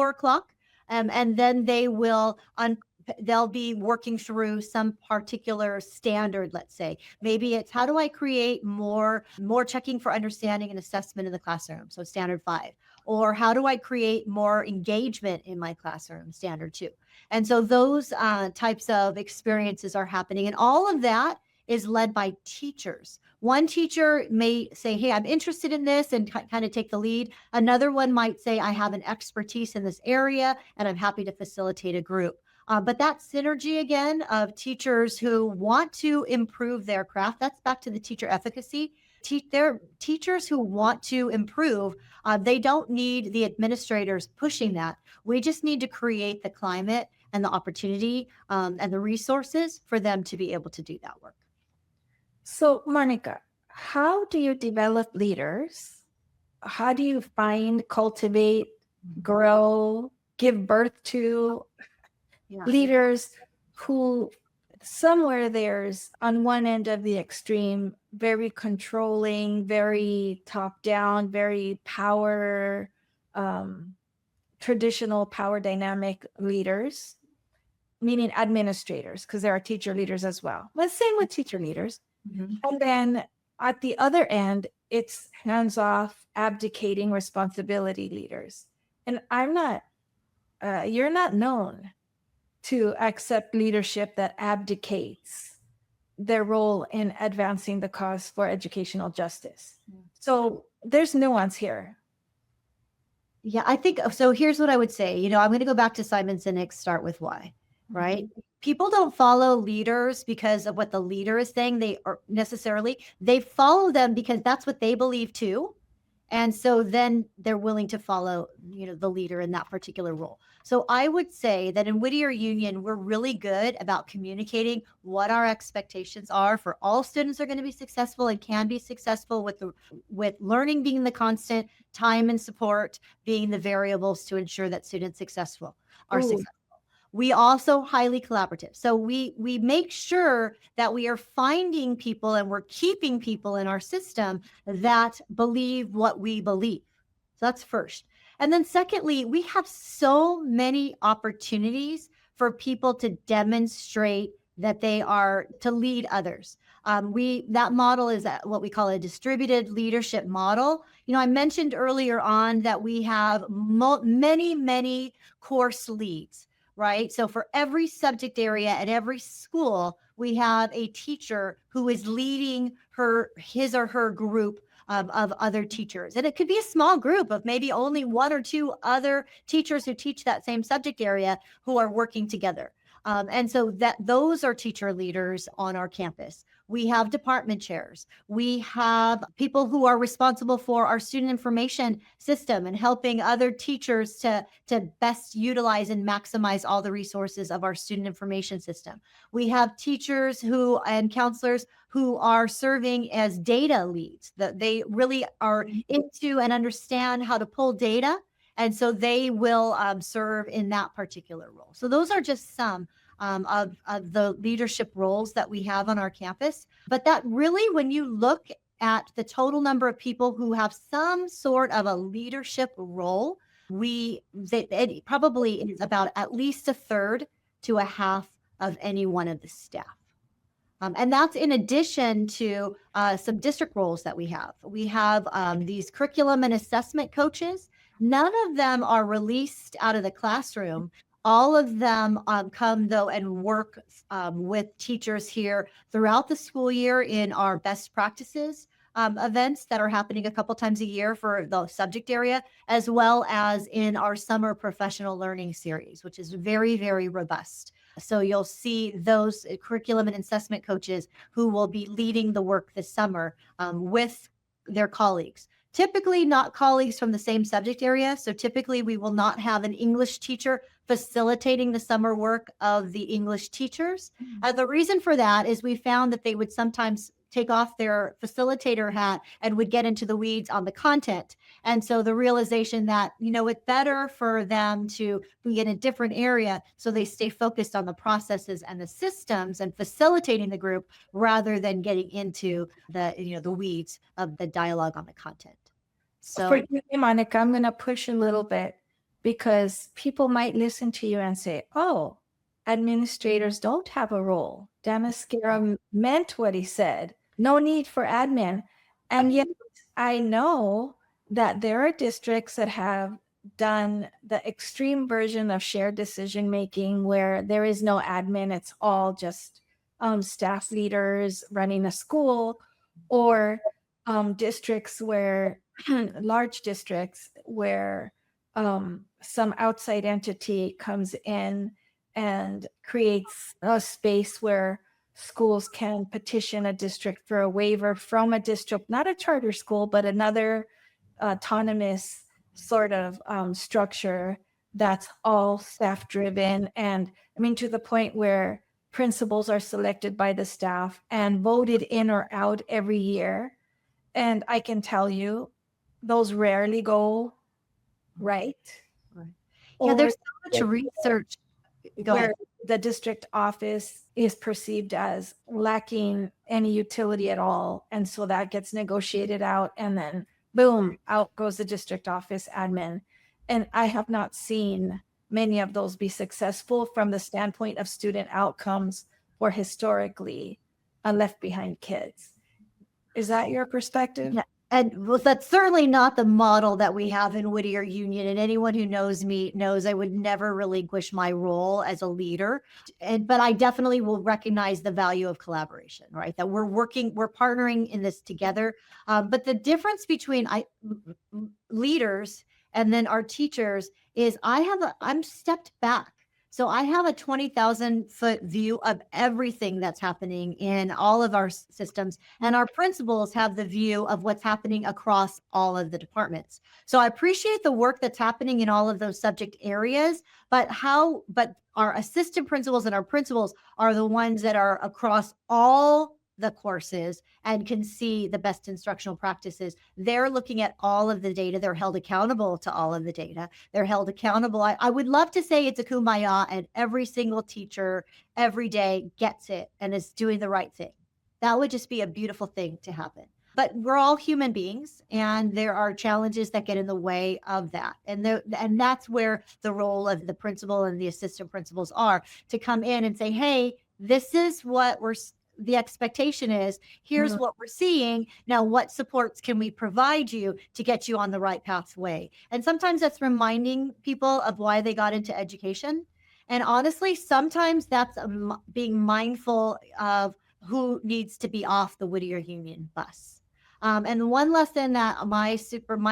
o'clock, and then they'll be working through some particular standard, let's say. Maybe it's how do I create more checking for understanding and assessment in the classroom, so standard 5. Or how do I create more engagement in my classroom, standard 2. And so those types of experiences are happening. And all of that is led by teachers. One teacher may say, hey, I'm interested in this and kind of take the lead. Another one might say, I have an expertise in this area and I'm happy to facilitate a group. But that synergy again of teachers who want to improve their craft, that's back to the teacher efficacy. They're teachers who want to improve. They don't need the administrators pushing that. We just need to create the climate and the opportunity and the resources for them to be able to do that work. So, Monica, how do you develop leaders? How do you find, cultivate, grow, give birth to leaders who somewhere there's on one end of the extreme, very controlling, very top down, very power, traditional power dynamic leaders, meaning administrators, because there are teacher leaders as well. But same with teacher leaders. Mm-hmm. And then at the other end, it's hands-off, abdicating responsibility leaders. And you're not known to accept leadership that abdicates their role in advancing the cause for educational justice. So there's nuance here. Yeah, I think so. Here's what I would say. I'm going to go back to Simon Sinek's Start With Why, right? Mm-hmm. People don't follow leaders because of what the leader is saying. They follow them because that's what they believe too. And so then they're willing to follow, the leader in that particular role. So I would say that in Whittier Union, we're really good about communicating what our expectations are for all students are going to be successful and can be successful with learning being the constant, time and support being the variables to ensure that students are successful. We also highly collaborative. So we make sure that we are finding people and we're keeping people in our system that believe what we believe. So that's first. And then secondly, we have so many opportunities for people to demonstrate that they are to lead others. That model is what we call a distributed leadership model. I mentioned earlier on that we have many course leads. Right? So for every subject area at every school, we have a teacher who is leading his or her group of other teachers. And it could be a small group of maybe only 1 or 2 other teachers who teach that same subject area who are working together. And so those are teacher leaders on our campus. We have department chairs. We have people who are responsible for our student information system and helping other teachers to best utilize and maximize all the resources of our student information system. We have teachers and counselors who are serving as data leads, that they really are into and understand how to pull data. And so they will serve in that particular role. So those are just some of the leadership roles that we have on our campus. But that really, when you look at the total number of people who have some sort of a leadership role, it probably is about at least a third to a half of any one of the staff. And that's in addition to some district roles that we have. We have these curriculum and assessment coaches. None of them are released out of the classroom. All of them come, though, and work with teachers here throughout the school year in our best practices events that are happening a couple times a year for the subject area, as well as in our summer professional learning series, which is very, very robust. So you'll see those curriculum and assessment coaches who will be leading the work this summer with their colleagues. Typically not colleagues from the same subject area. So typically we will not have an English teacher facilitating the summer work of the English teachers. The reason for that is we found that they would sometimes take off their facilitator hat and would get into the weeds on the content. And so the realization that, it's better for them to be in a different area so they stay focused on the processes and the systems and facilitating the group rather than getting into the weeds of the dialogue on the content. So for you, Monica, I'm going to push a little bit because people might listen to you and say, oh, administrators don't have a role. Damascara meant what he said. No need for admin. And yet I know that there are districts that have done the extreme version of shared decision-making where there is no admin. It's all just staff leaders running a school, or districts where large districts where some outside entity comes in and creates a space where schools can petition a district for a waiver from a district, not a charter school, but another autonomous sort of structure that's all staff driven. And I mean, to the point where principals are selected by the staff and voted in or out every year. And I can tell you, those rarely go right. Yeah, there's so much research. Where the district office is perceived as lacking any utility at all. And so that gets negotiated out, and then boom, out goes the district office admin. And I have not seen many of those be successful from the standpoint of student outcomes for historically left behind kids. Is that your perspective? Yeah. And well, that's certainly not the model that we have in Whittier Union. And anyone who knows me knows I would never relinquish my role as a leader. But I definitely will recognize the value of collaboration, right? That we're partnering in this together. But the difference between leaders and then our teachers is I'm stepped back. So I have a 20,000-foot view of everything that's happening in all of our systems, and our principals have the view of what's happening across all of the departments. So I appreciate the work that's happening in all of those subject areas, but our assistant principals and our principals are the ones that are across all the courses and can see the best instructional practices. They're looking at all of the data. They're held accountable to all of the data. They're held accountable. I would love to say it's a kumbaya and every single teacher every day gets it and is doing the right thing. That would just be a beautiful thing to happen. But we're all human beings, and there are challenges that get in the way of that. And that's where the role of the principal and the assistant principals are, to come in and say, hey, this is what the expectation is. Here's what we're seeing. Now, what supports can we provide you to get you on the right pathway? And sometimes that's reminding people of why they got into education. And honestly, sometimes that's being mindful of who needs to be off the Whittier Union bus. And one lesson that my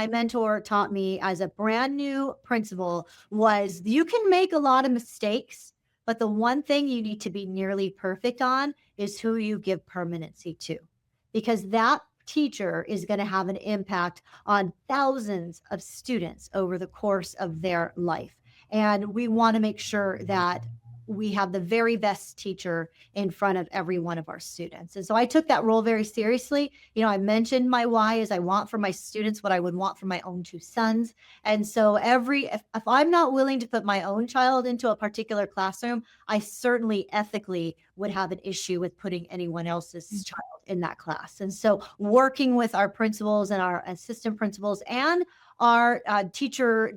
mentor taught me as a brand new principal was you can make a lot of mistakes, But the one thing you need to be nearly perfect on is who you give permanency to, because that teacher is going to have an impact on thousands of students over the course of their life. And we want to make sure that we have the very best teacher in front of every one of our students. And so I took that role very seriously. I mentioned my why is I want for my students what I would want for my own two sons. And so if I'm not willing to put my own child into a particular classroom, I certainly ethically would have an issue with putting anyone else's child in that class. And so working with our principals and our assistant principals and our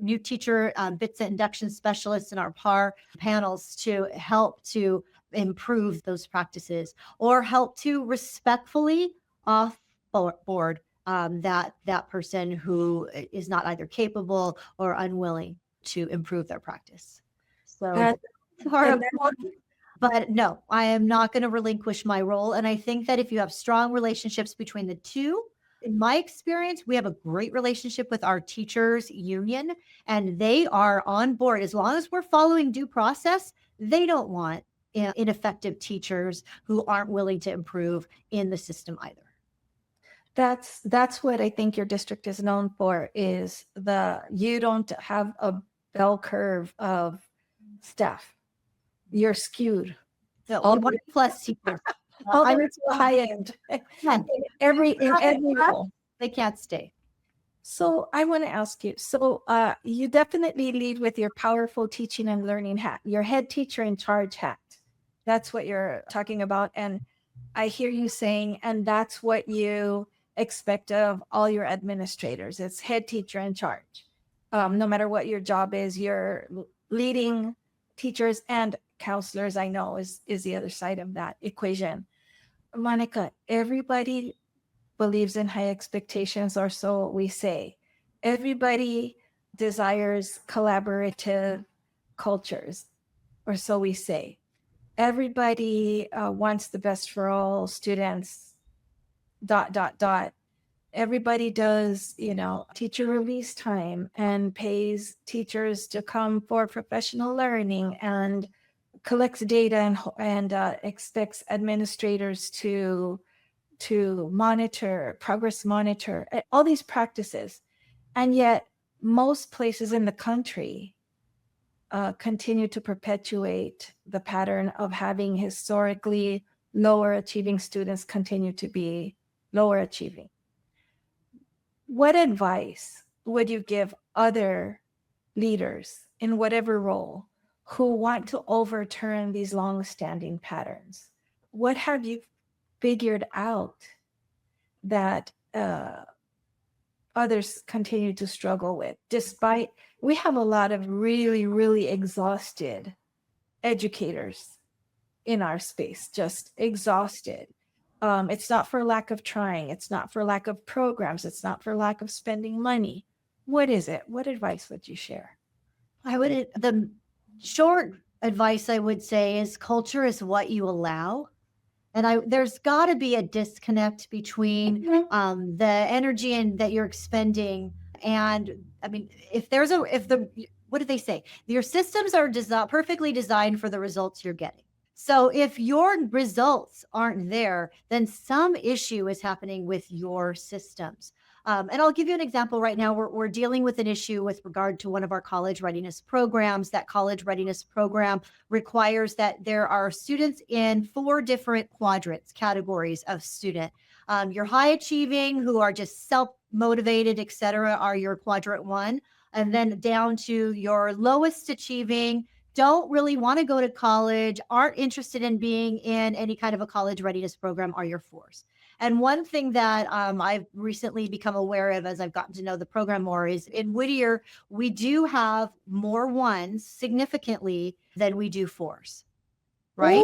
new teacher BITSA induction specialists and our PAR panels to help to improve those practices or help to respectfully offboard that person who is not either capable or unwilling to improve their practice. So that's part of it. But no, I am not going to relinquish my role. And I think that if you have strong relationships between the two, in my experience, we have a great relationship with our teachers union, and they are on board. As long as we're following due process, they don't want ineffective teachers who aren't willing to improve in the system either. That's what I think your district is known for, is you don't have a bell curve of staff. You're skewed. All plus teachers. I'm high end. In every role. They can't stay. So I want to ask you, you definitely lead with your powerful teaching and learning hat, your head teacher in charge hat. That's what you're talking about. And I hear you saying, and that's what you expect of all your administrators. It's head teacher in charge. No matter what your job is, you're leading teachers and counselors, I know, is the other side of that equation. Monica, everybody believes in high expectations, or so we say. Everybody desires collaborative cultures, or so we say. Everybody wants the best for all students, ... Everybody does, teacher release time and pays teachers to come for professional learning and collects data and expects administrators to progress monitor, all these practices. And yet most places in the country continue to perpetuate the pattern of having historically lower achieving students continue to be lower achieving. What advice would you give other leaders in whatever role who want to overturn these long-standing patterns? What have you figured out that others continue to struggle with, despite we have a lot of really, really exhausted educators in our space, just exhausted. It's not for lack of trying. It's not for lack of programs. It's not for lack of spending money. What is it? What advice would you share? The short advice I would say is culture is what you allow. And there's got to be a disconnect between the energy that you're expending. And I mean, what do they say? Your systems are perfectly designed for the results you're getting. So if your results aren't there, then some issue is happening with your systems. And I'll give you an example right now. We're dealing with an issue with regard to one of our college readiness programs. That college readiness program requires that there are students in 4 different categories of student. Your high achieving, who are just self-motivated, et cetera, are your quadrant 1. And then down to your lowest achieving, don't really want to go to college, aren't interested in being in any kind of a college readiness program, are your 4s. And one thing that I've recently become aware of as I've gotten to know the program more is in Whittier, we do have more 1s significantly than we do 4s, right?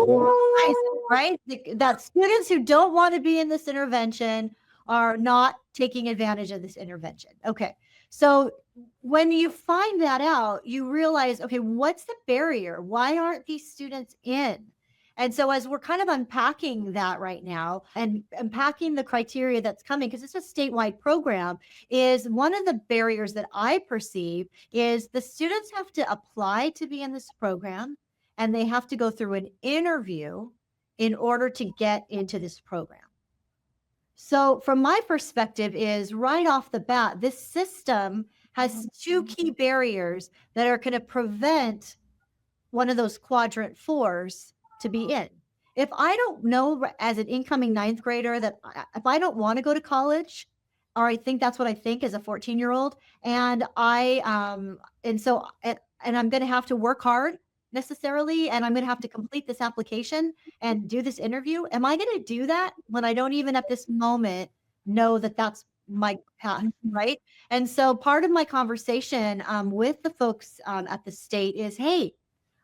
Right? That students who don't want to be in this intervention are not taking advantage of this intervention. Okay. So when you find that out, you realize, okay, what's the barrier? Why aren't these students in? And so as we're kind of unpacking that right now and unpacking the criteria that's coming, because it's a statewide program, is one of the barriers that I perceive is the students have to apply to be in this program. and they have to go through an interview in order to get into this program. So from my perspective is right off the bat, this system has two key barriers that are going to prevent one of those quadrant fours to be in. If I don't know as an incoming ninth grader that if I don't want to go to college, or I think that's what I think as a 14-year-old, and I'm going to have to work hard necessarily, and I'm going to have to complete this application and do this interview. Am I going to do that when I don't even at this moment know that that's my path, right? And so part of my conversation with the folks at the state is, hey,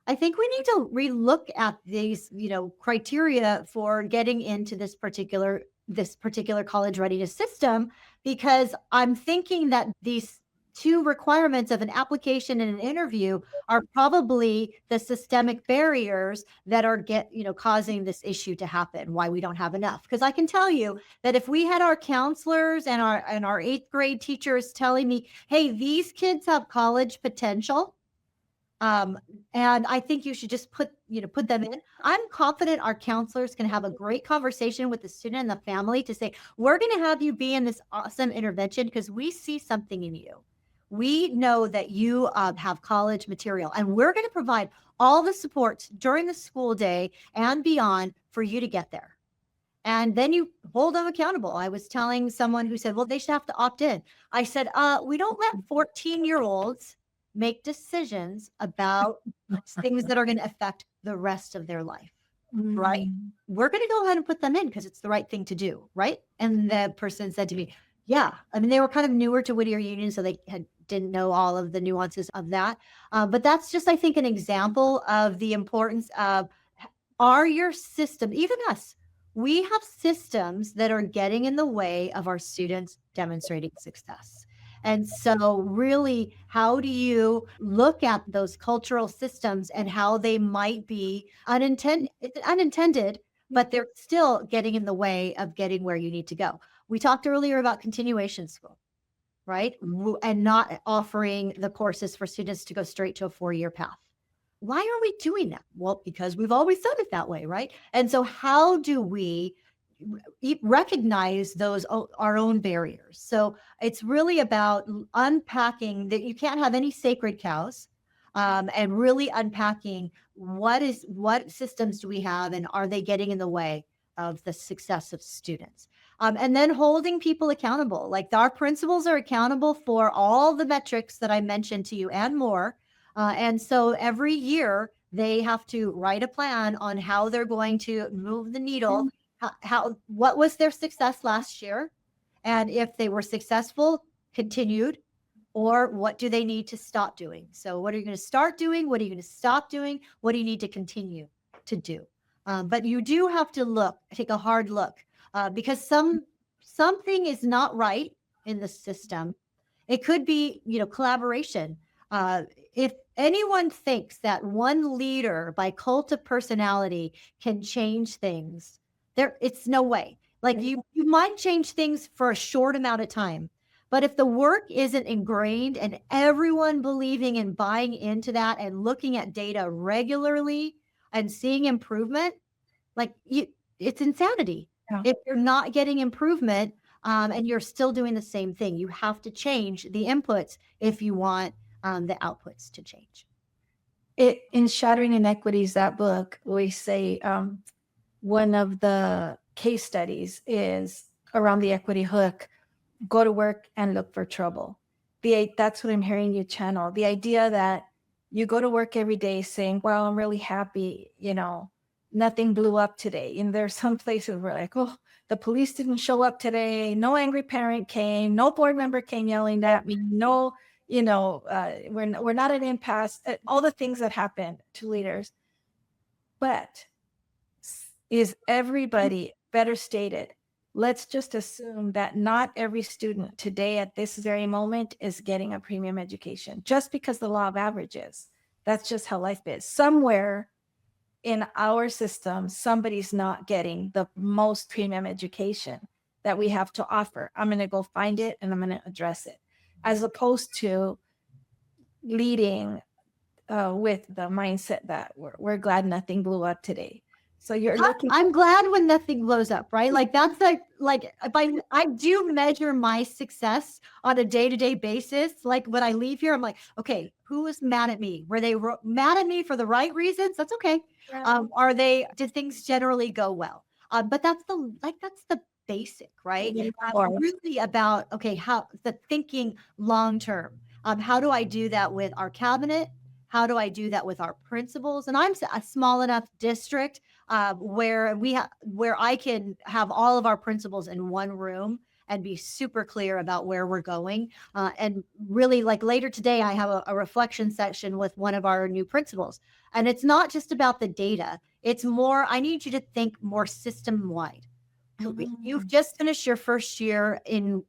I think we need to relook at these, criteria for getting into this particular college readiness system, because I'm thinking that these two requirements of an application and an interview are probably the systemic barriers that are causing this issue to happen, why we don't have enough. Because I can tell you that if we had our counselors and our 8th grade teachers telling me, hey, these kids have college potential, and I think you should just put them in. I'm confident our counselors can have a great conversation with the student and the family to say, we're going to have you be in this awesome intervention because we see something in you. We know that you have college material, and we're going to provide all the support during the school day and beyond for you to get there. And then you hold them accountable. I was telling someone who said, well, they should have to opt in. I said, we don't let 14-year-olds make decisions about things that are going to affect the rest of their life, right? We're going to go ahead and put them in because it's the right thing to do, right? And the person said to me, yeah, I mean, they were kind of newer to Whittier Union, so they didn't know all of the nuances of that. But that's just, I think, an example of the importance of, are your system, even us, we have systems that are getting in the way of our students demonstrating success. And so really, how do you look at those cultural systems and how they might be unintended, but they're still getting in the way of getting where you need to go? We talked earlier about continuation school, right? And not offering the courses for students to go straight to a 4-year path. Why are we doing that? Well, because we've always done it that way, right? And so how do we recognize those our own barriers? So it's really about unpacking that you can't have any sacred cows, and really unpacking what systems do we have, and are they getting in the way of the success of students? And then holding people accountable. Like our principals are accountable for all the metrics that I mentioned to you and more. And so every year they have to write a plan on how they're going to move the needle. What was their success last year, and if they were successful, continued, or what do they need to stop doing? So what are you going to start doing? What are you going to stop doing? What do you need to continue to do? But you do have to take a hard look, because something is not right in the system. It could be, collaboration. If anyone thinks that one leader by cult of personality can change things, it's no way. Like you might change things for a short amount of time, but if the work isn't ingrained and everyone believing and buying into that and looking at data regularly and seeing improvement, it's insanity. Yeah. If you're not getting improvement, and you're still doing the same thing, you have to change the inputs if you want the outputs to change. In Shattering Inequities, that book, we say one of the case studies is around the equity hook: go to work and look for trouble. That's what I'm hearing you channel. The idea that you go to work every day saying, well, I'm really happy, nothing blew up today. And there's some places where like, oh, the police didn't show up today. No angry parent came. No board member came yelling at me. No, we're not at impasse. All the things that happen to leaders. But is everybody, better stated, let's just assume that not every student today at this very moment is getting a premium education just because the law of averages. That's just how life is. Somewhere in our system, somebody's not getting the most premium education that we have to offer. I'm going to go find it and I'm going to address it, as opposed to leading with the mindset that we're glad nothing blew up today. So you're looking. I'm glad when nothing blows up, right? Like that's like if I do measure my success on a day-to-day basis. Like when I leave here, I'm like, okay, who was mad at me? Were they mad at me for the right reasons? That's okay. Did things generally go well? But that's the basic, right? Really about, okay, how the thinking long-term. How do I do that with our cabinet? How do I do that with our principals? And I'm a small enough district where I can have all of our principals in one room and be super clear about where we're going. And really, like later today, I have a reflection session with one of our new principals. And it's not just about the data. It's more, I need you to think more system-wide. You've just finished your first year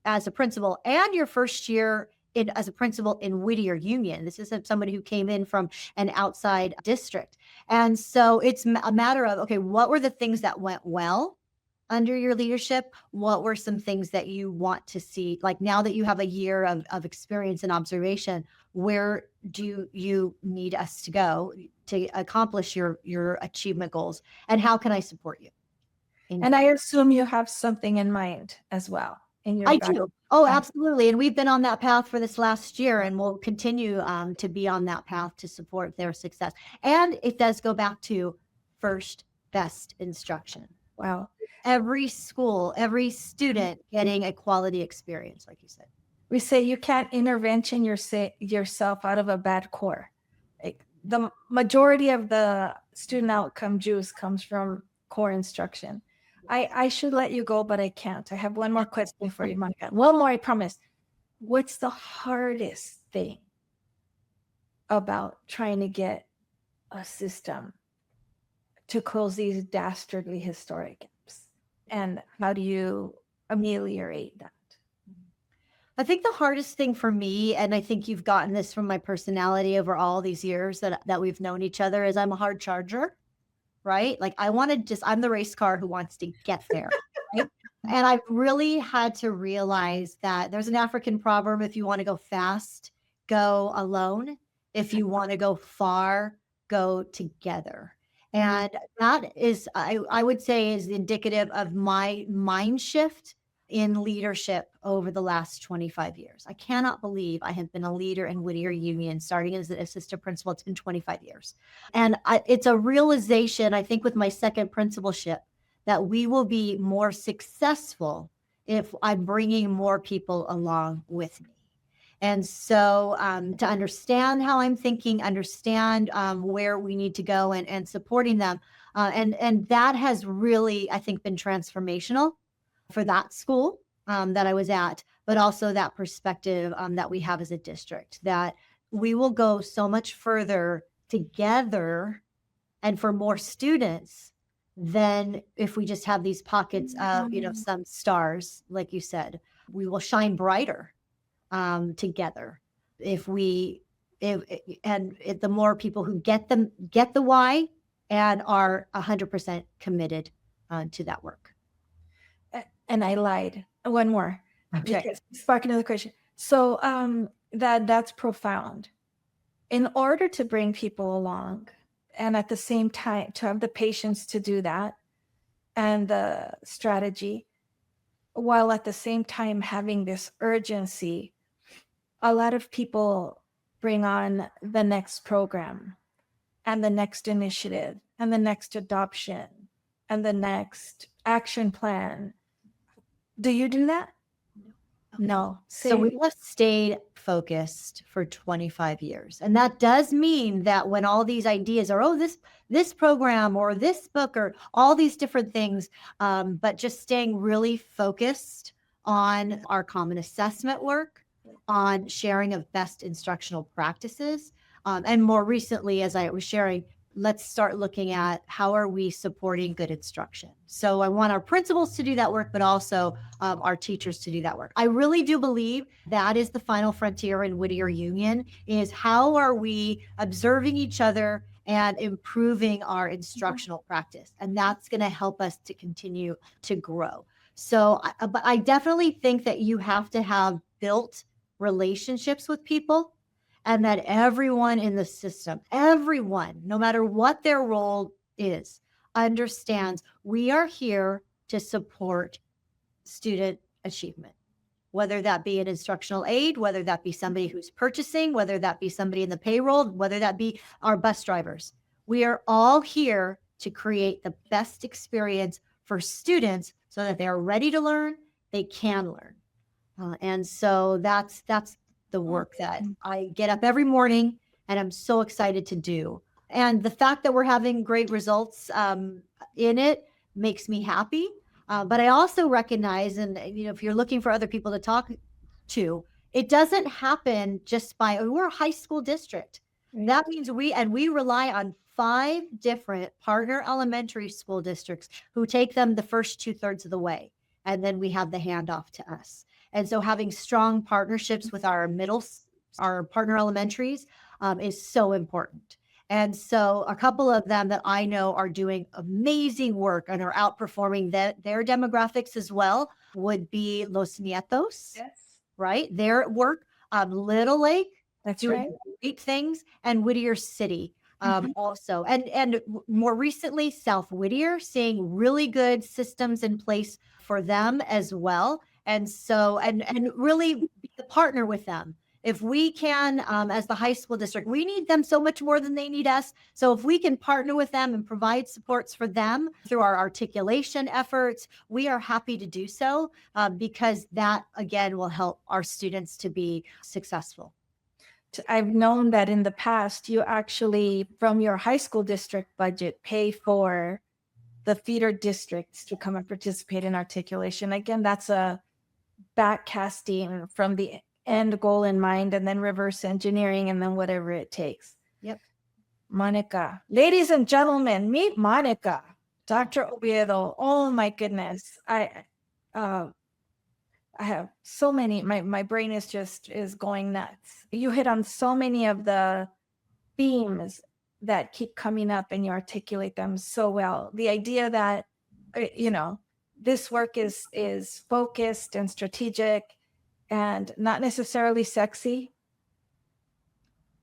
as a principal and your first year as a principal in Whittier Union. This is somebody who came in from an outside district. And so it's a matter of, okay, what were the things that went well under your leadership? What were some things that you want to see? Like now that you have a year of experience and observation, where do you need us to go to accomplish your achievement goals? And how can I support you? And I assume you have something in mind as well. I do. Oh, absolutely. And we've been on that path for this last year, and we'll continue to be on that path to support their success. And it does go back to first best instruction. Wow. Every school, every student getting a quality experience, like you said. We say you can't intervention yourself out of a bad core. Like the majority of the student outcome juice comes from core instruction. I should let you go, but I can't. I have one more question for you, Monica. One more, I promise. What's the hardest thing about trying to get a system to close these dastardly historic gaps? And how do you ameliorate that? I think the hardest thing for me, and I think you've gotten this from my personality over all these years that we've known each other, is I'm a hard charger. Right? Like I'm the race car who wants to get there. Right? And I've really had to realize that there's an African proverb: if you want to go fast, go alone. If you want to go far, go together. And that is, I would say, is indicative of my mind shift in leadership over the last 25 years. I cannot believe I have been a leader in Whittier Union, starting as an assistant principal. It's been 25 years. And it's a realization, I think, with my second principalship, that we will be more successful if I'm bringing more people along with me. And so to understand how I'm thinking, understand where we need to go and supporting them. And that has really, I think, been transformational for that school that I was at, but also that perspective that we have as a district, that we will go so much further together and for more students than if we just have these pockets of, some stars, like you said. We will shine brighter together if the more people who get the why and are 100% committed to that work. And I lied. One more. Okay. Spark another question. So that's profound. In order to bring people along, and at the same time to have the patience to do that, and the strategy, while at the same time having this urgency, a lot of people bring on the next program and the next initiative and the next adoption and the next action plan. Do you do that? No. So we have stayed focused for 25 years. And that does mean that when all these ideas are, this program or this book or all these different things, but just staying really focused on our common assessment work, on sharing of best instructional practices. And more recently, as I was sharing, let's start looking at how are we supporting good instruction. So I want our principals to do that work, but also our teachers to do that work. I really do believe that is the final frontier in Whittier Union, is how are we observing each other and improving our instructional practice. And that's going to help us to continue to grow. So, but I definitely think that you have to have built relationships with people. and that everyone in the system, everyone, no matter what their role is, understands we are here to support student achievement, whether that be an instructional aide, whether that be somebody who's purchasing, whether that be somebody in the payroll, whether that be our bus drivers. We are all here to create the best experience for students so that they are ready to learn, they can learn. And so that's the work that I get up every morning and I'm so excited to do. And the fact that we're having great results in it makes me happy. But I also recognize, and if you're looking for other people to talk to, it doesn't happen just by, we're a high school district. Right. That means we rely on 5 different partner elementary school districts who take them the first 2/3 of the way. And then we have the handoff to us. And so having strong partnerships with our partner elementaries is so important. And so a couple of them that I know are doing amazing work and are outperforming their demographics as well would be Los Nietos, yes, right? They're at work. Little Lake, that's doing right, great things, and Whittier City also. And more recently, South Whittier, seeing really good systems in place for them as well. And so, and really be the partner with them. If we can, as the high school district, we need them so much more than they need us. So if we can partner with them and provide supports for them through our articulation efforts, we are happy to do so because that, again, will help our students to be successful. I've known that in the past, you actually, from your high school district budget, pay for the feeder districts to come and participate in articulation. Again, that's a backcasting from the end goal in mind, and then reverse engineering, and then whatever it takes. Yep. Monica, ladies and gentlemen, meet Monica, Dr. Oviedo. Oh my goodness. I have so many, my brain is going nuts. You hit on so many of the themes that keep coming up and you articulate them so well. The idea that, this work is focused and strategic and not necessarily sexy.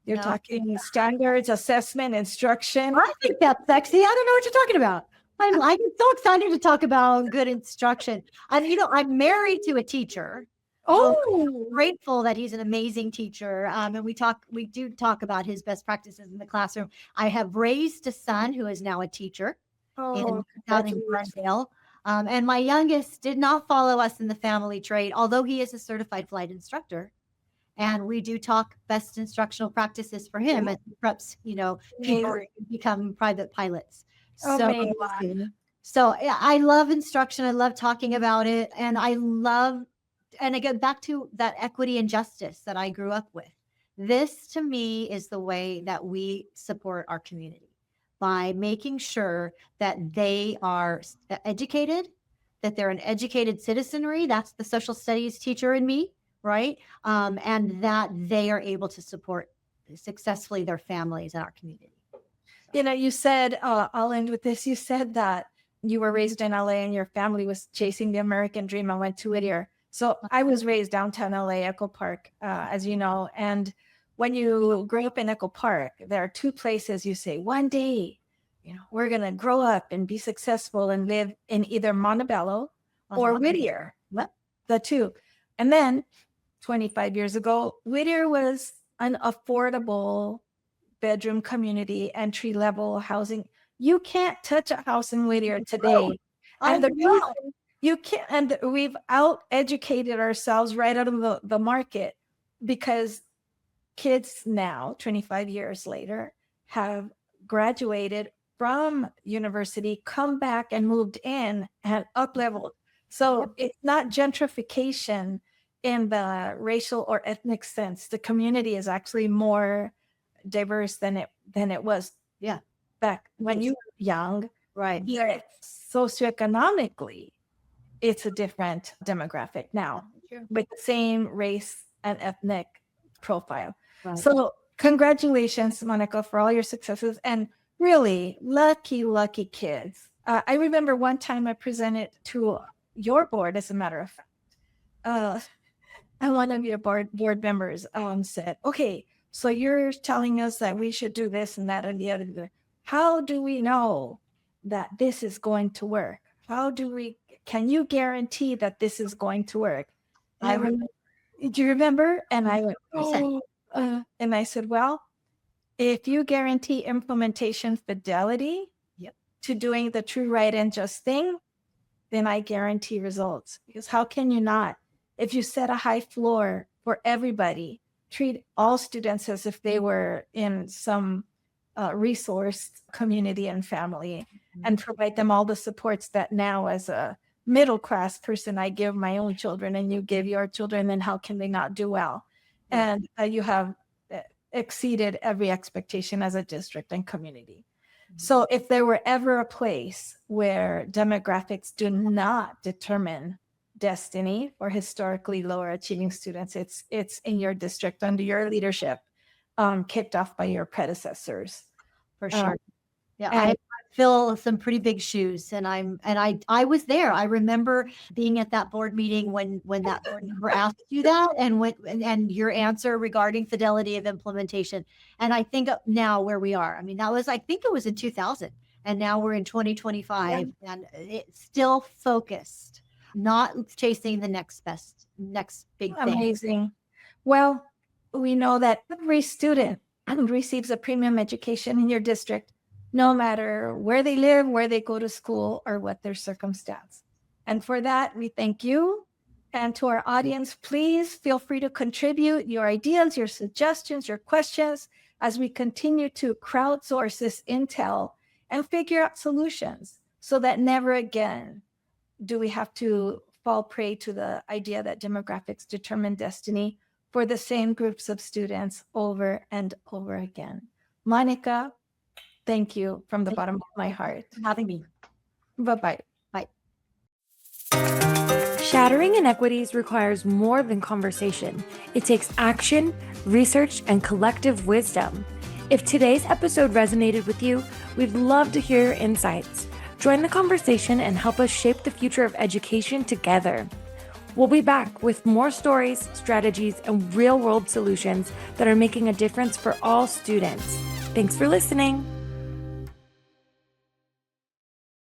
You're talking standards, assessment, instruction. I think that's sexy. I don't know what you're talking about. I'm so excited to talk about good instruction. I'm married to a teacher. I'm grateful that he's an amazing teacher. And we do talk about his best practices in the classroom. I have raised a son who is now a teacher in Glendale. And my youngest did not follow us in the family trade, although he is a certified flight instructor. And we do talk best instructional practices for him as he preps, people to become private pilots. So I love instruction. I love talking about it. And again, back to that equity and justice that I grew up with. This to me is the way that we support our community, by making sure that they are educated, that they're an educated citizenry. That's the social studies teacher in me, right? And that they are able to support successfully their families and our community. You said, I'll end with this. You said that you were raised in LA and your family was chasing the American dream and went to Whittier. So I was raised downtown LA, Echo Park, as you know, and when you grow up in Echo Park, there are 2 places you say, one day, we're going to grow up and be successful and live in either Montebello or Whittier, the 2. And then 25 years ago, Whittier was an affordable bedroom community, entry-level housing. You can't touch a house in Whittier today. And the reason you can't, and we've out-educated ourselves right out of the market because kids now, 25 years later, have graduated from university, come back and moved in and up-leveled. So it's not gentrification in the racial or ethnic sense. The community is actually more diverse than it was back when you were young. Right. Here, socioeconomically, it's a different demographic now with the same race and ethnic profile. Right. So congratulations, Monica, for all your successes and really lucky kids. I remember one time I presented to your board, as a matter of fact, and one of your board members said, okay, So you're telling us that we should do this and that and the other. How do we know that this is going to work? Can you guarantee that this is going to work? Do you remember? And I went, and I said, well, if you guarantee implementation fidelity to doing the true, right, and just thing, then I guarantee results. Because how can you not? If you set a high floor for everybody, treat all students as if they were in some resourced community and family, and provide them all the supports that now, as a middle-class person, I give my own children and you give your children, then how can they not do well? And you have exceeded every expectation as a district and community. So if there were ever a place where demographics do not determine destiny for historically lower achieving students, it's in your district under your leadership, kicked off by your predecessors. For sure. I fill some pretty big shoes, and I was there. I remember being at that board meeting when that board member asked you that, and your answer regarding fidelity of implementation. And I think now where we are, I mean, I think it was in 2000, and now we're in 2025, and it's still focused, not chasing the next big thing. Amazing. Well, we know that every student receives a premium education in your district, no matter where they live, where they go to school, or what their circumstance. And for that, we thank you. And to our audience, please feel free to contribute your ideas, your suggestions, your questions, as we continue to crowdsource this intel and figure out solutions, so that never again do we have to fall prey to the idea that demographics determine destiny for the same groups of students over and over again. Monica, thank you from the bottom of my heart for having me. Bye-bye. Bye. Shattering Inequities requires more than conversation. It takes action, research, and collective wisdom. If today's episode resonated with you, we'd love to hear your insights. Join the conversation and help us shape the future of education together. We'll be back with more stories, strategies, and real-world solutions that are making a difference for all students. Thanks for listening.